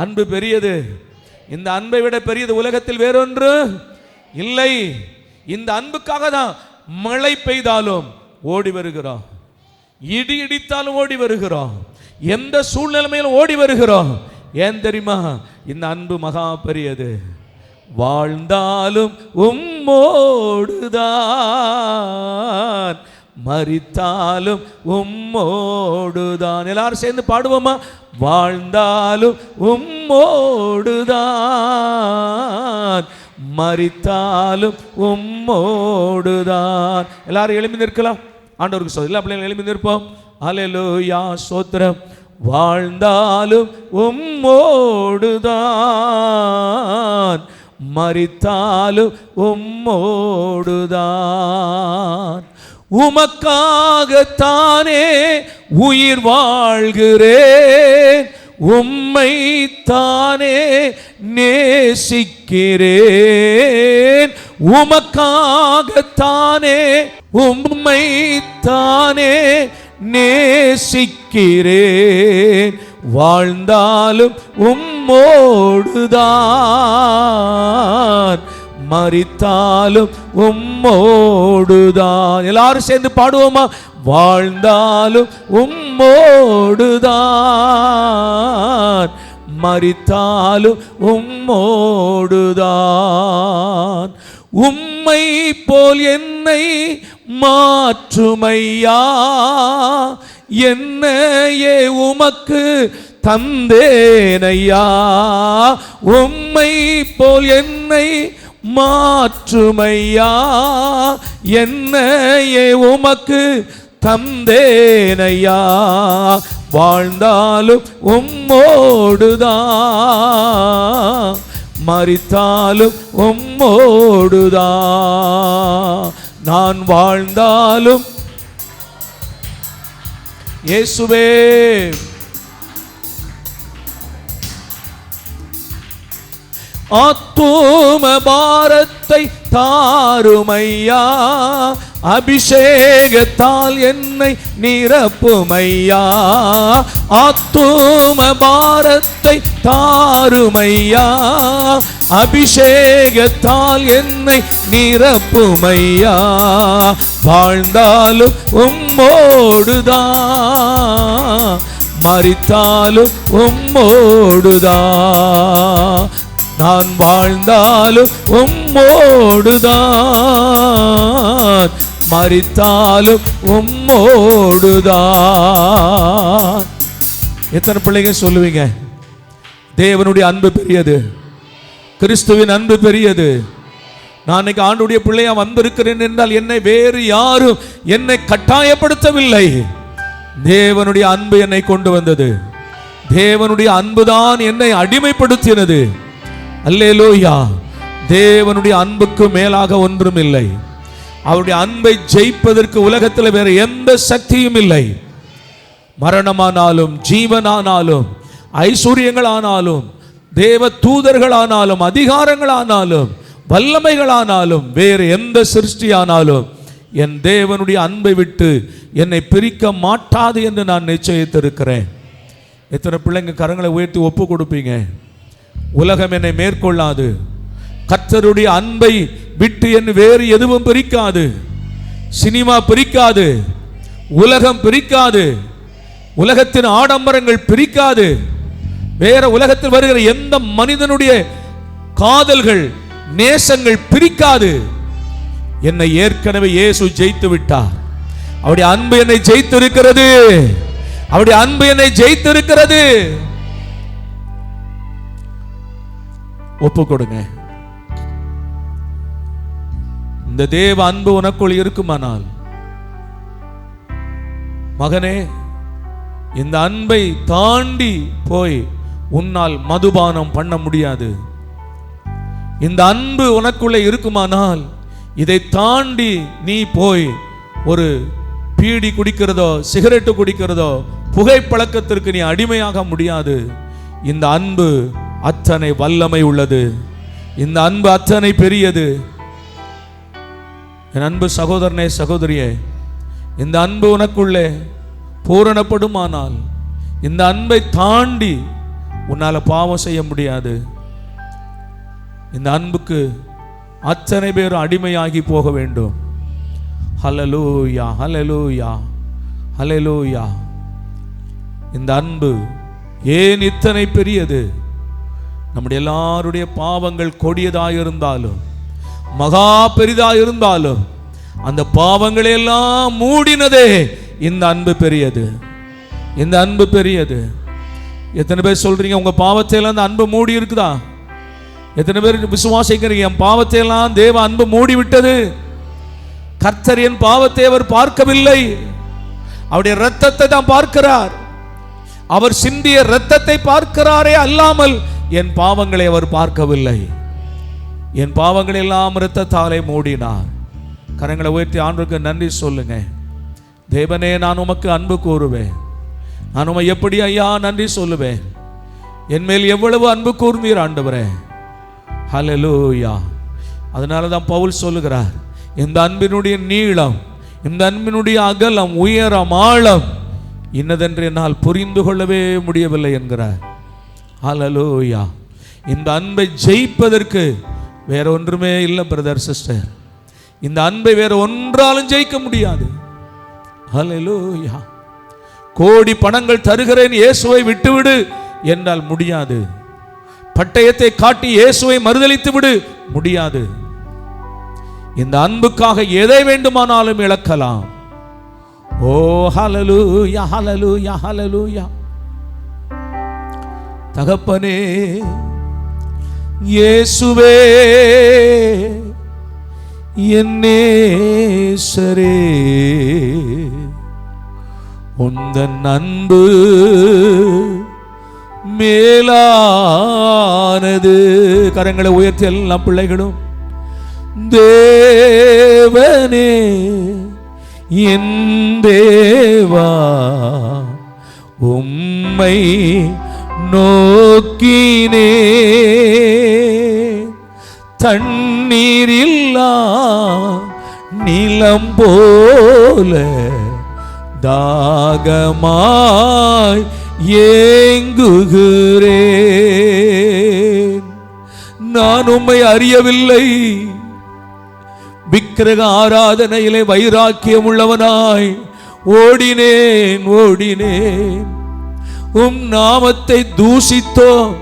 அன்பு பெரியது. இந்த அன்பை விட பெரியது உலகத்தில் வேறொன்று இல்லை. இந்த அன்புக்காக தான் மழை பெய்தாலும் ஓடி வருகிறோம், இடி இடித்தாலும் ஓடி வருகிறோம், எந்த சூழ்நிலைமையிலும் ஓடி வருகிறோம். ஏன் தெரியுமா? இந்த அன்பு மகா பெரியது. வாழ்ந்தாலும் உம்மோடுதான், மரித்தாலும் உம்மோடுதான். எல்லாரும் சேர்ந்து பாடுவோமா? வாழ்ந்தாலும் உம்மோடுதான், மரித்தாலும் உம்மோடுதான். எல்லாரும் எழுப்பி நிற்கலாம். ஆண்டவருக்கு எல்லா பிள்ளைங்களும் எழுப்பி நிற்போம். அல்லேலூயா, ஸ்தோத்திரம். வாழ்ந்தாலும் உம்மோடுதான், மரித்தாலும் உம்மோடுதான். உமக்காகத்தானே உயிர் வாழ்கிறேன், உம்மை தானே நேசிக்கிறேன். உமக்காகத்தானே உம்மை தானே நேசிக்கிறேன். வாழ்ந்தாலும் உம்மோடுதான், மரித்தாலும் உம்மோடுதான். எல்லாரும் சேர்ந்து பாடுவோமா? வாழ்ந்தாலும் உம்மோடுதான், மரித்தாலும் உம்மோடுதான். உம்மை போல் என்னை மாற்றுமையா, என்னையே உமக்கு தந்தேனையா. உம்மை போல் என்னை மாற்றுமையா, என்னையே உமக்கு தந்தேனையா. வாழ்ந்தாலும் உம்மோடுதான், மரித்தாலும் உம்மோடுதான். நான் வாழ்ந்தாலும் இயேசுவே, ஆத்தும பாரத்தை தாருமையா, அபிஷேகத்தால் என்னை நிரப்புமையா. ஆத்தும பாரத்தை தாருமையா, அபிஷேகத்தால் என்னை நிரப்புமையா. வாழ்ந்தாலும் உம்மோடுதான், மரித்தாலும் உம்மோடுதான். நான் வாழ்ந்தாலும் உம்மோடுதான், மரித்தாலும் உம்மோடுதான். எத்தனை பிள்ளைங்க சொல்லுவீங்க தேவனுடைய அன்பு பெரியது, கிறிஸ்துவின் அன்பு பெரியது? நான் இன்னைக்கு ஆண்டுடைய பிள்ளையா வந்திருக்கிறேன் என்றால் என்னை வேறு யாரும் என்னை கட்டாயப்படுத்தவில்லை. தேவனுடைய அன்பு என்னை கொண்டு வந்தது. தேவனுடைய அன்புதான் என்னை அடிமைப்படுத்தினது. அல்லேலூயா. தேவனுடைய அன்புக்கு மேலாக ஒன்றும் இல்லை. அவருடைய அன்பை ஜெயிப்பதற்கு உலகத்தில் வேற எந்த சக்தியும் இல்லை. மரணமானாலும் ஜீவனானாலும் ஐஸ்வர்யங்களானாலும் தேவ தூதர்களானாலும் அதிகாரங்களானாலும் வல்லமைகளானாலும் வேறு எந்த சிருஷ்டியானாலும் என் தேவனுடைய அன்பை விட்டு என்னை பிரிக்க மாட்டாது என்று நான் நிச்சயித்திருக்கிறேன். எத்தனை பிள்ளைங்க கரங்களை உயர்த்தி ஒப்பு கொடுப்பீங்க? உலகம் என்னை மேற்கொள்ளாது, கர்த்தருடைய அன்பை விட்டு என் வேறு எதுவும் பிரிக்காது. சினிமா பிரிக்காது, உலகம் பிரிக்காது, உலகத்தின் ஆடம்பரங்கள் பிரிக்காது, வேற உலகத்தில் வருகிற எந்த மனிதனுடைய காதல்கள் நேசங்கள் பிரிக்காது. என்னை ஏற்கனவே இயேசு ஜெயித்து விட்டார். அவருடைய அன்பு என்னை ஜெயித்திருக்கிறது. அவருடைய அன்பு என்னை ஜெயித்திருக்கிறது. ஒப்பு கொடுங்க. இந்த தேவ அன்பு உனக்குள் இருக்குமானால், மகனே, இந்த அன்பை தாண்டி போய் உன்னால் மதுபானம் பண்ண முடியாது. இந்த அன்பு உனக்குள்ளே இருக்குமானால் இதை தாண்டி நீ போய் ஒரு பீடி குடிக்கிறதோ சிகரெட்டு குடிக்கிறதோ புகைப்பழக்கத்திற்கு நீ அடிமையாக முடியாது. இந்த அன்பு அத்தனை வல்லமை உள்ளது. இந்த அன்பு அத்தனை பெரியது. என் அன்பு சகோதரனே, சகோதரியே, இந்த அன்பு உனக்குள்ளே பூரணப்படுமானால் இந்த அன்பை தாண்டி உன்னால பாவம் செய்ய முடியாது. இந்த அன்புக்கு அத்தனை பேரும் அடிமையாகி போக வேண்டும். ஹல்லேலூயா, ஹல்லேலூயா, ஹல்லேலூயா. இந்த அன்பு ஏன் இத்தனை பெரியது? நம்முடைய எல்லாருடைய பாவங்கள் கொடியதாயிருந்தாலும் மகா பெரிதாயிருந்தாலும் அந்த பாவங்களை எல்லாம் மூடினதே இந்த அன்பு பெரியது. இந்த அன்பு பெரியது. எத்தனை பேர் சொல்றீங்க உங்க பாவத்தை எல்லாம் அந்த அன்பு மூடி இருக்குதா? எத்தனை பேர் விசுவாசிக்கிறீங்க? என் பாவத்தை எல்லாம் தேவ அன்பு மூடிவிட்டது. கர்த்தர் என் பாவத்தை அவர் பார்க்கவில்லை, அவருடைய இரத்தத்தை தான் பார்க்கிறார். அவர் சிந்திய இரத்தத்தை பார்க்கிறாரே அல்லாமல் என் பாவங்களை அவர் பார்க்கவில்லை. என் பாவங்களை எல்லாம் இரத்தத்தாலே மூடினார். கரங்களை உயர்த்தி ஆண்டவருக்கு நன்றி சொல்லுங்க. தேவனே, நான் உமக்கு அன்பு கூறுவேன். நான் உமை எப்படி ஐயா நன்றி சொல்லுவேன்? என் மேல் எவ்வளவு அன்பு கூர்ந்தீர் ஆண்டவரே. ஹல்லேலூயா. அதனால தான் பவுல் சொல்லுகிறார், இந்த அன்பினுடைய நீளம், இந்த அன்பினுடைய அகலம், உயரம், ஆழம் இன்னதென்று என்னால் புரிந்து கொள்ளவே முடியவில்லை என்கிறார். ஹல்லேலூயா. இந்த அன்பை ஜெயிப்பதற்கு வேற ஒன்றுமே இல்லை பிரதர் சிஸ்டர். இந்த அன்பை வேற ஒன்றாலும் ஜெயிக்க முடியாது. ஹல்லேலூயா. கோடி பணங்கள் தருகிறேன், இயேசுவை விட்டுவிடு என்றால் முடியாது. பட்டயத்தை காட்டி இயேசுவை மறுதலித்து விடு, முடியாது. இந்த அன்புக்காக எதை வேண்டுமானாலும் இழக்கலாம். ஓ ஹல்லேலூயா, ஹல்லேலூயா, ஹல்லேலூயா. தகப்பனே, இயேசுவே என் நேசரே, உந்தன் அன்பு மேலானது. கரங்களை உயர்த்தி எல்லா பிள்ளைகளும், தேவனே என் தேவா, உம்மை நோக்கினே, தண்ணீரில்லா நிலம் போல தாகமாய் ஏங்குகிறேன். நான் உம்மை அறியவில்லை. விக்கிரக ஆராதனையிலே வைராக்கியம் உள்ளவனாய் ஓடினேன், ஓடினேன். உம் நாமத்தை தூஷித்தோம்,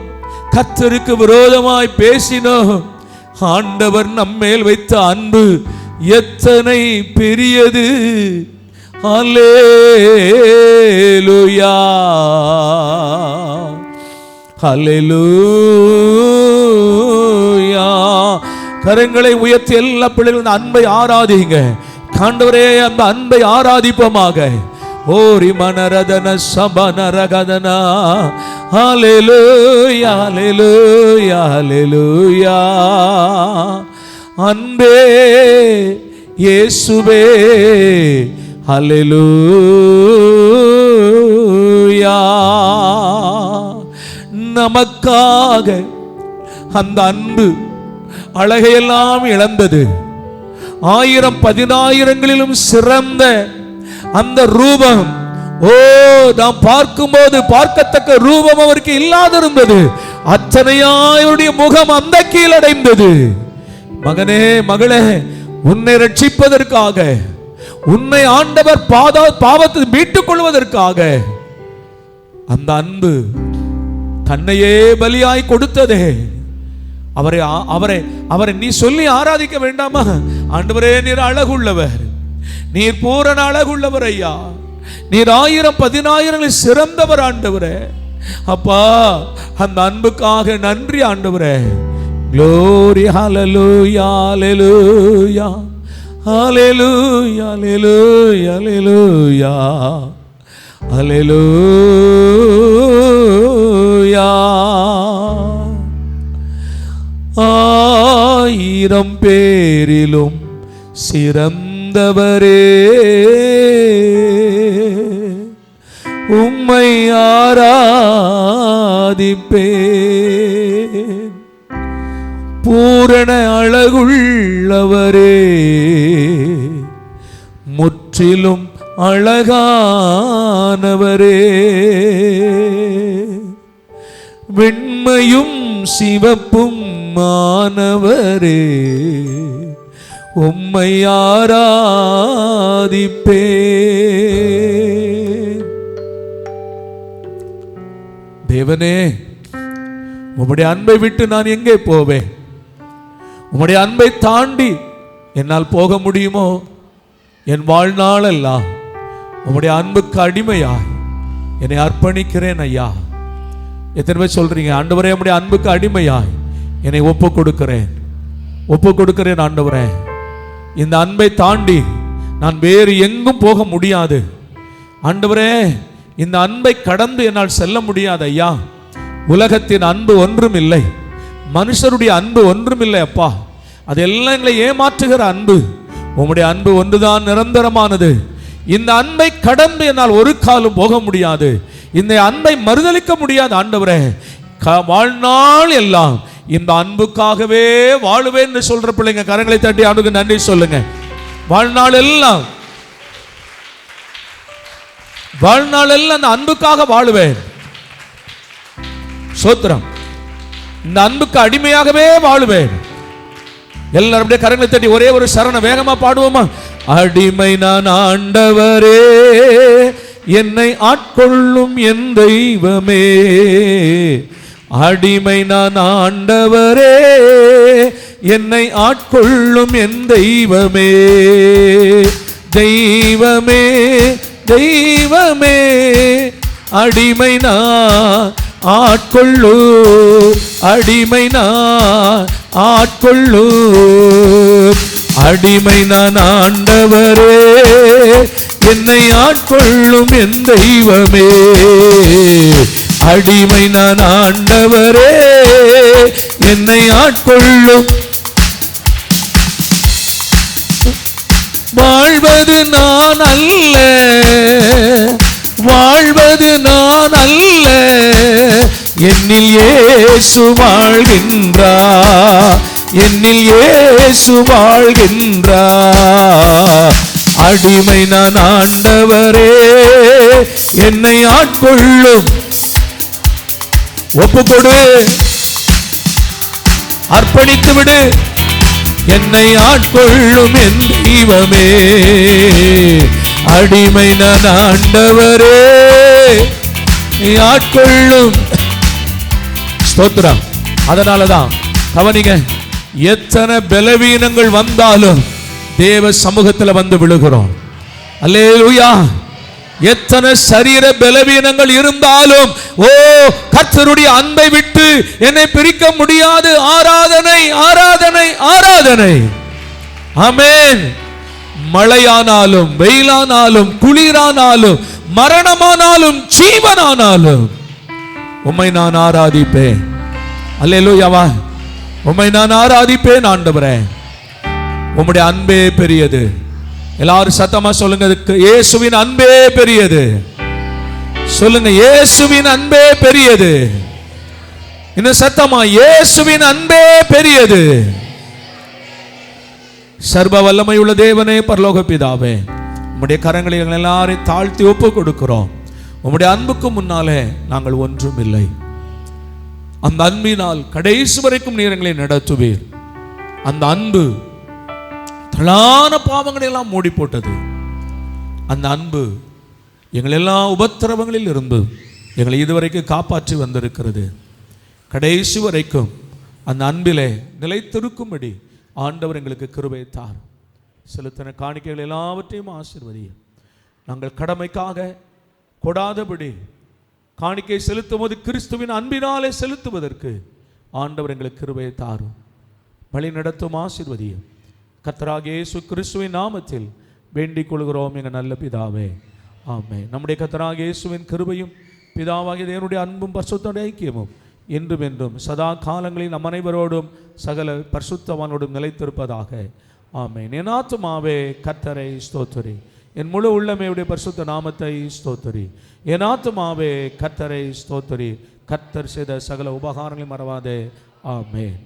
கர்த்தருக்கு விரோதமாய் பேசினோம். ஆண்டவர் நம்மேல் வைத்த அன்பு எத்தனை பெரியது. ஹல்லேலூயா, ஹல்லேலூயா. கரங்களை உயர்த்தி எல்லா பிள்ளைகளும் அன்பை ஆராதிங்க. ஆண்டவரே, அந்த அன்பை ஆராதிப்போமாக. ஓரி மனரதன சபனரகதனா. ஹல்லேலூயா, ஹல்லேலூயா, ஹல்லேலூயா. அன்பே இயேசுவே, ஹல்லேலூயா. நமக்காக அந்த அன்பு அழகையெல்லாம் இழந்தது. 1000-10,000ங்களிலும் சிறந்த அந்த ரூபம், ஓ நாம் பார்க்கும்போது பார்க்கத்தக்க ரூபம் அவருக்கு இல்லாதிருந்தது. அத்தனையாருடைய முகம் அந்த கீழடைந்தது. மகனே, மகளே, உன்னை ரட்சிப்பதற்காக, உன்னை ஆண்டவர் பாவத்தை மீட்டுக் கொள்வதற்காக அந்த அன்பு தன்னையே பலியாய் கொடுத்ததே. அவரை அவரை அவரை நீ சொல்லி ஆராதிக்க வேண்டாமா? ஆண்டவரே, நீர் அழகுள்ளவர், நீர் பூரண அழகுள்ளவர் ஐயா, நீர் 1000-10,000 சிறந்தவர் ஆண்டவரே. அப்பா, அந்த அன்புக்காக நன்றி ஆண்டவரே. Glory, hallelujah, hallelujah, hallelujah, hallelujah, hallelujah, hallelujah. 1000 பேரிலும் சிறந்தவரே, உம்மை ஆராதிப்பேன். பூரண அழகுள்ளவரே, முற்றிலும் அழகானவரே, வெண்மையும் சிவப்பும் மானவரே, உம்மை ஆராதிப்பேன். தேவனே, உம்முடைய அன்பை விட்டு நான் எங்கே போவேன்? உம்முடைய அன்பை தாண்டி என்னால் போக முடியுமோ? என் வாழ்நாள் எல்லாம் உம்முடைய அன்புக்கு அடிமையாய் என்னை அர்ப்பணிக்கிறேன் ஐயா. எத்தனை பேர் சொல்றீங்க, ஆண்டவரே, உம்முடைய அன்புக்கு அடிமையாய் என்னை ஒப்பு கொடுக்கிறேன் ஆண்டவரே. இந்த அன்பை தாண்டி நான் வேறு எங்கும் போக முடியாது ஆண்டவரே. இந்த அன்பை கடந்து என்னால் செல்ல முடியாது ஐயா. உலகத்தின் அன்பு ஒன்றும் இல்லை, மனுஷருடைய அன்பு ஒன்றும் இல்லை அப்பா. அதெல்லாம் எங்களை ஏமாற்றுகிற அன்பு. உம்முடைய அன்பு ஒன்றுதான் நிரந்தரமானது. இந்த அன்பை கடந்து என்னால் ஒரு காலம் போக முடியாது. இந்த அன்பை மறுதலிக்க முடியாது ஆண்டவரே. வாழ்நாள் எல்லாம் இந்த அன்புக்காகவே வாழுவேன் என்று சொல்ற பிள்ளைங்க கரங்களை தட்டி ஆண்டுக்கு நன்றி சொல்லுங்க. வாழ்நாள் எல்லாம் அந்த அன்புக்காக வாழுவேன். சோத்திரம். இந்த அன்புக்கு அடிமையாகவே வாழுவேன். எல்லாரும் கரங்களை தட்டி ஒரே ஒரு சரணம் வேகமா பாடுவோமா? அடிமை நான் ஆண்டவரே, என்னை ஆட்கொள்ளும் என் தெய்வமே. அடிமை நான் ஆண்டவரே, என்னை ஆட்கொள்ளும் என் தெய்வமே. தெய்வமே தெய்வமே அடிமை நான் ஆட்கொள்ளு, அடிமை நான் ஆட்கொள்ளு. அடிமை நான் ஆண்டவரே, என்னை ஆட்கொள்ளும் என் தெய்வமே. அடிமை நான் ஆண்டவரே, என்னை ஆட்கொள்ளும். வாழ்வது நான் அல்ல, வாழ்வது நான் அல்ல, என்னில் இயேசு வாழ்கின்றார், என்னில் இயேசு வாழ்கின்றார். அடிமை நான் ஆண்டவரே, என்னை ஆட்கொள்ளும். ஒப்புக்கொடு, அர்ப்பணித்து விடு. என்னை ஆட்கொள்ளும் என் தெய்வமே. அடிமை நான் ஆண்டவரே, ஆட்கொள்ளும். ஸ்தோத்திரம். அதனாலதான் கவனிங்க, எத்தனை பலவீனங்கள் வந்தாலும் தேவ சமூகத்தில் வந்து விழுகிறோம். அல்லேலூயா. எத்தனை சரீர பலவீனங்கள் இருந்தாலும் ஓ கர்த்தருடைய அன்பை விட்டு என்னை பிரிக்க முடியாது. ஆராதனை ஆராதனை ஆராதனை. ஆமென். மழையானாலும் வெயிலானாலும் குளிரானாலும் மரணமானாலும் ஜீவனானாலும் உம்மை நான் ஆராதிப்பேன். அல்லேலூயாவா. உம்மை நான் ஆராதிப்பேன் ஆண்டவரே. உம்முடைய அன்பே பெரியது. எல்லாரும் சத்தமா சொல்லுங்க, இயேசுவின் அன்பே பெரியது. சொல்லுங்க, இயேசுவின் அன்பே பெரியது. இன்னும் சத்தமா, இயேசுவின் அன்பே பெரியது. சர்வ வல்லமை உள்ள தேவனே, பரலோக பிதாவே, உம்முடைய கரங்களை எங்கள் எல்லாரையும் தாழ்த்தி ஒப்பு கொடுக்கிறோம். உம்முடைய அன்புக்கு முன்னாலே நாங்கள் ஒன்றும் இல்லை. அந்த அன்பினால் கடைசி வரைக்கும் நீர் எங்களை நடத்துவீர். அந்த அன்பு தளான பாவங்களை எல்லாம் மூடி போட்டது. அந்த அன்பு எங்கள் எல்லா உபத்திரவங்களில் இருந்து எங்களை இதுவரைக்கும் காப்பாற்றி வந்திருக்கிறது. கடைசி வரைக்கும் அந்த அன்பிலே நிலைத்திருக்கும்படி ஆண்டவர் எங்களுக்கு கிருபை தார். செலுத்தின காணிக்கைகள் எல்லாவற்றையும் ஆசீர்வதியும். நாங்கள் கடமைக்காக கொடாதபடி காணிக்கை செலுத்தும் போது கிறிஸ்துவின் அன்பினாலே செலுத்துவதற்கு ஆண்டவர் எங்களுக்கு கிருபை தாரும். வழி நடத்தும் ஆசீர்வதியும். கர்த்தராகிய இயேசு கிறிஸ்துவின் நாமத்தில் வேண்டிக் கொள்கிறோம் எங்கள் நல்ல பிதாவே, ஆமென். நம்முடைய கர்த்தராகிய இயேசுவின் கிருபையும் பிதாவாகிய தேவனுடைய அன்பும் பரிசுத்த ஐக்கியமும் என்றும் என்றும் சதா காலங்களில் நம் அனைவரோடும் சகல பரிசுத்தவானோடும் நிலைத்திருப்பதாக, ஆமென். என் ஆத்துமாவே கர்த்தரை ஸ்தோத்திரி, என் முழு உள்ளமே உடைய பரிசுத்த நாமத்தை ஸ்தோத்திரி. என் ஆத்துமாவே கர்த்தரை ஸ்தோத்திரி, கர்த்தர் செய்த சகல உபகாரங்களை மறவாதே, ஆமென்.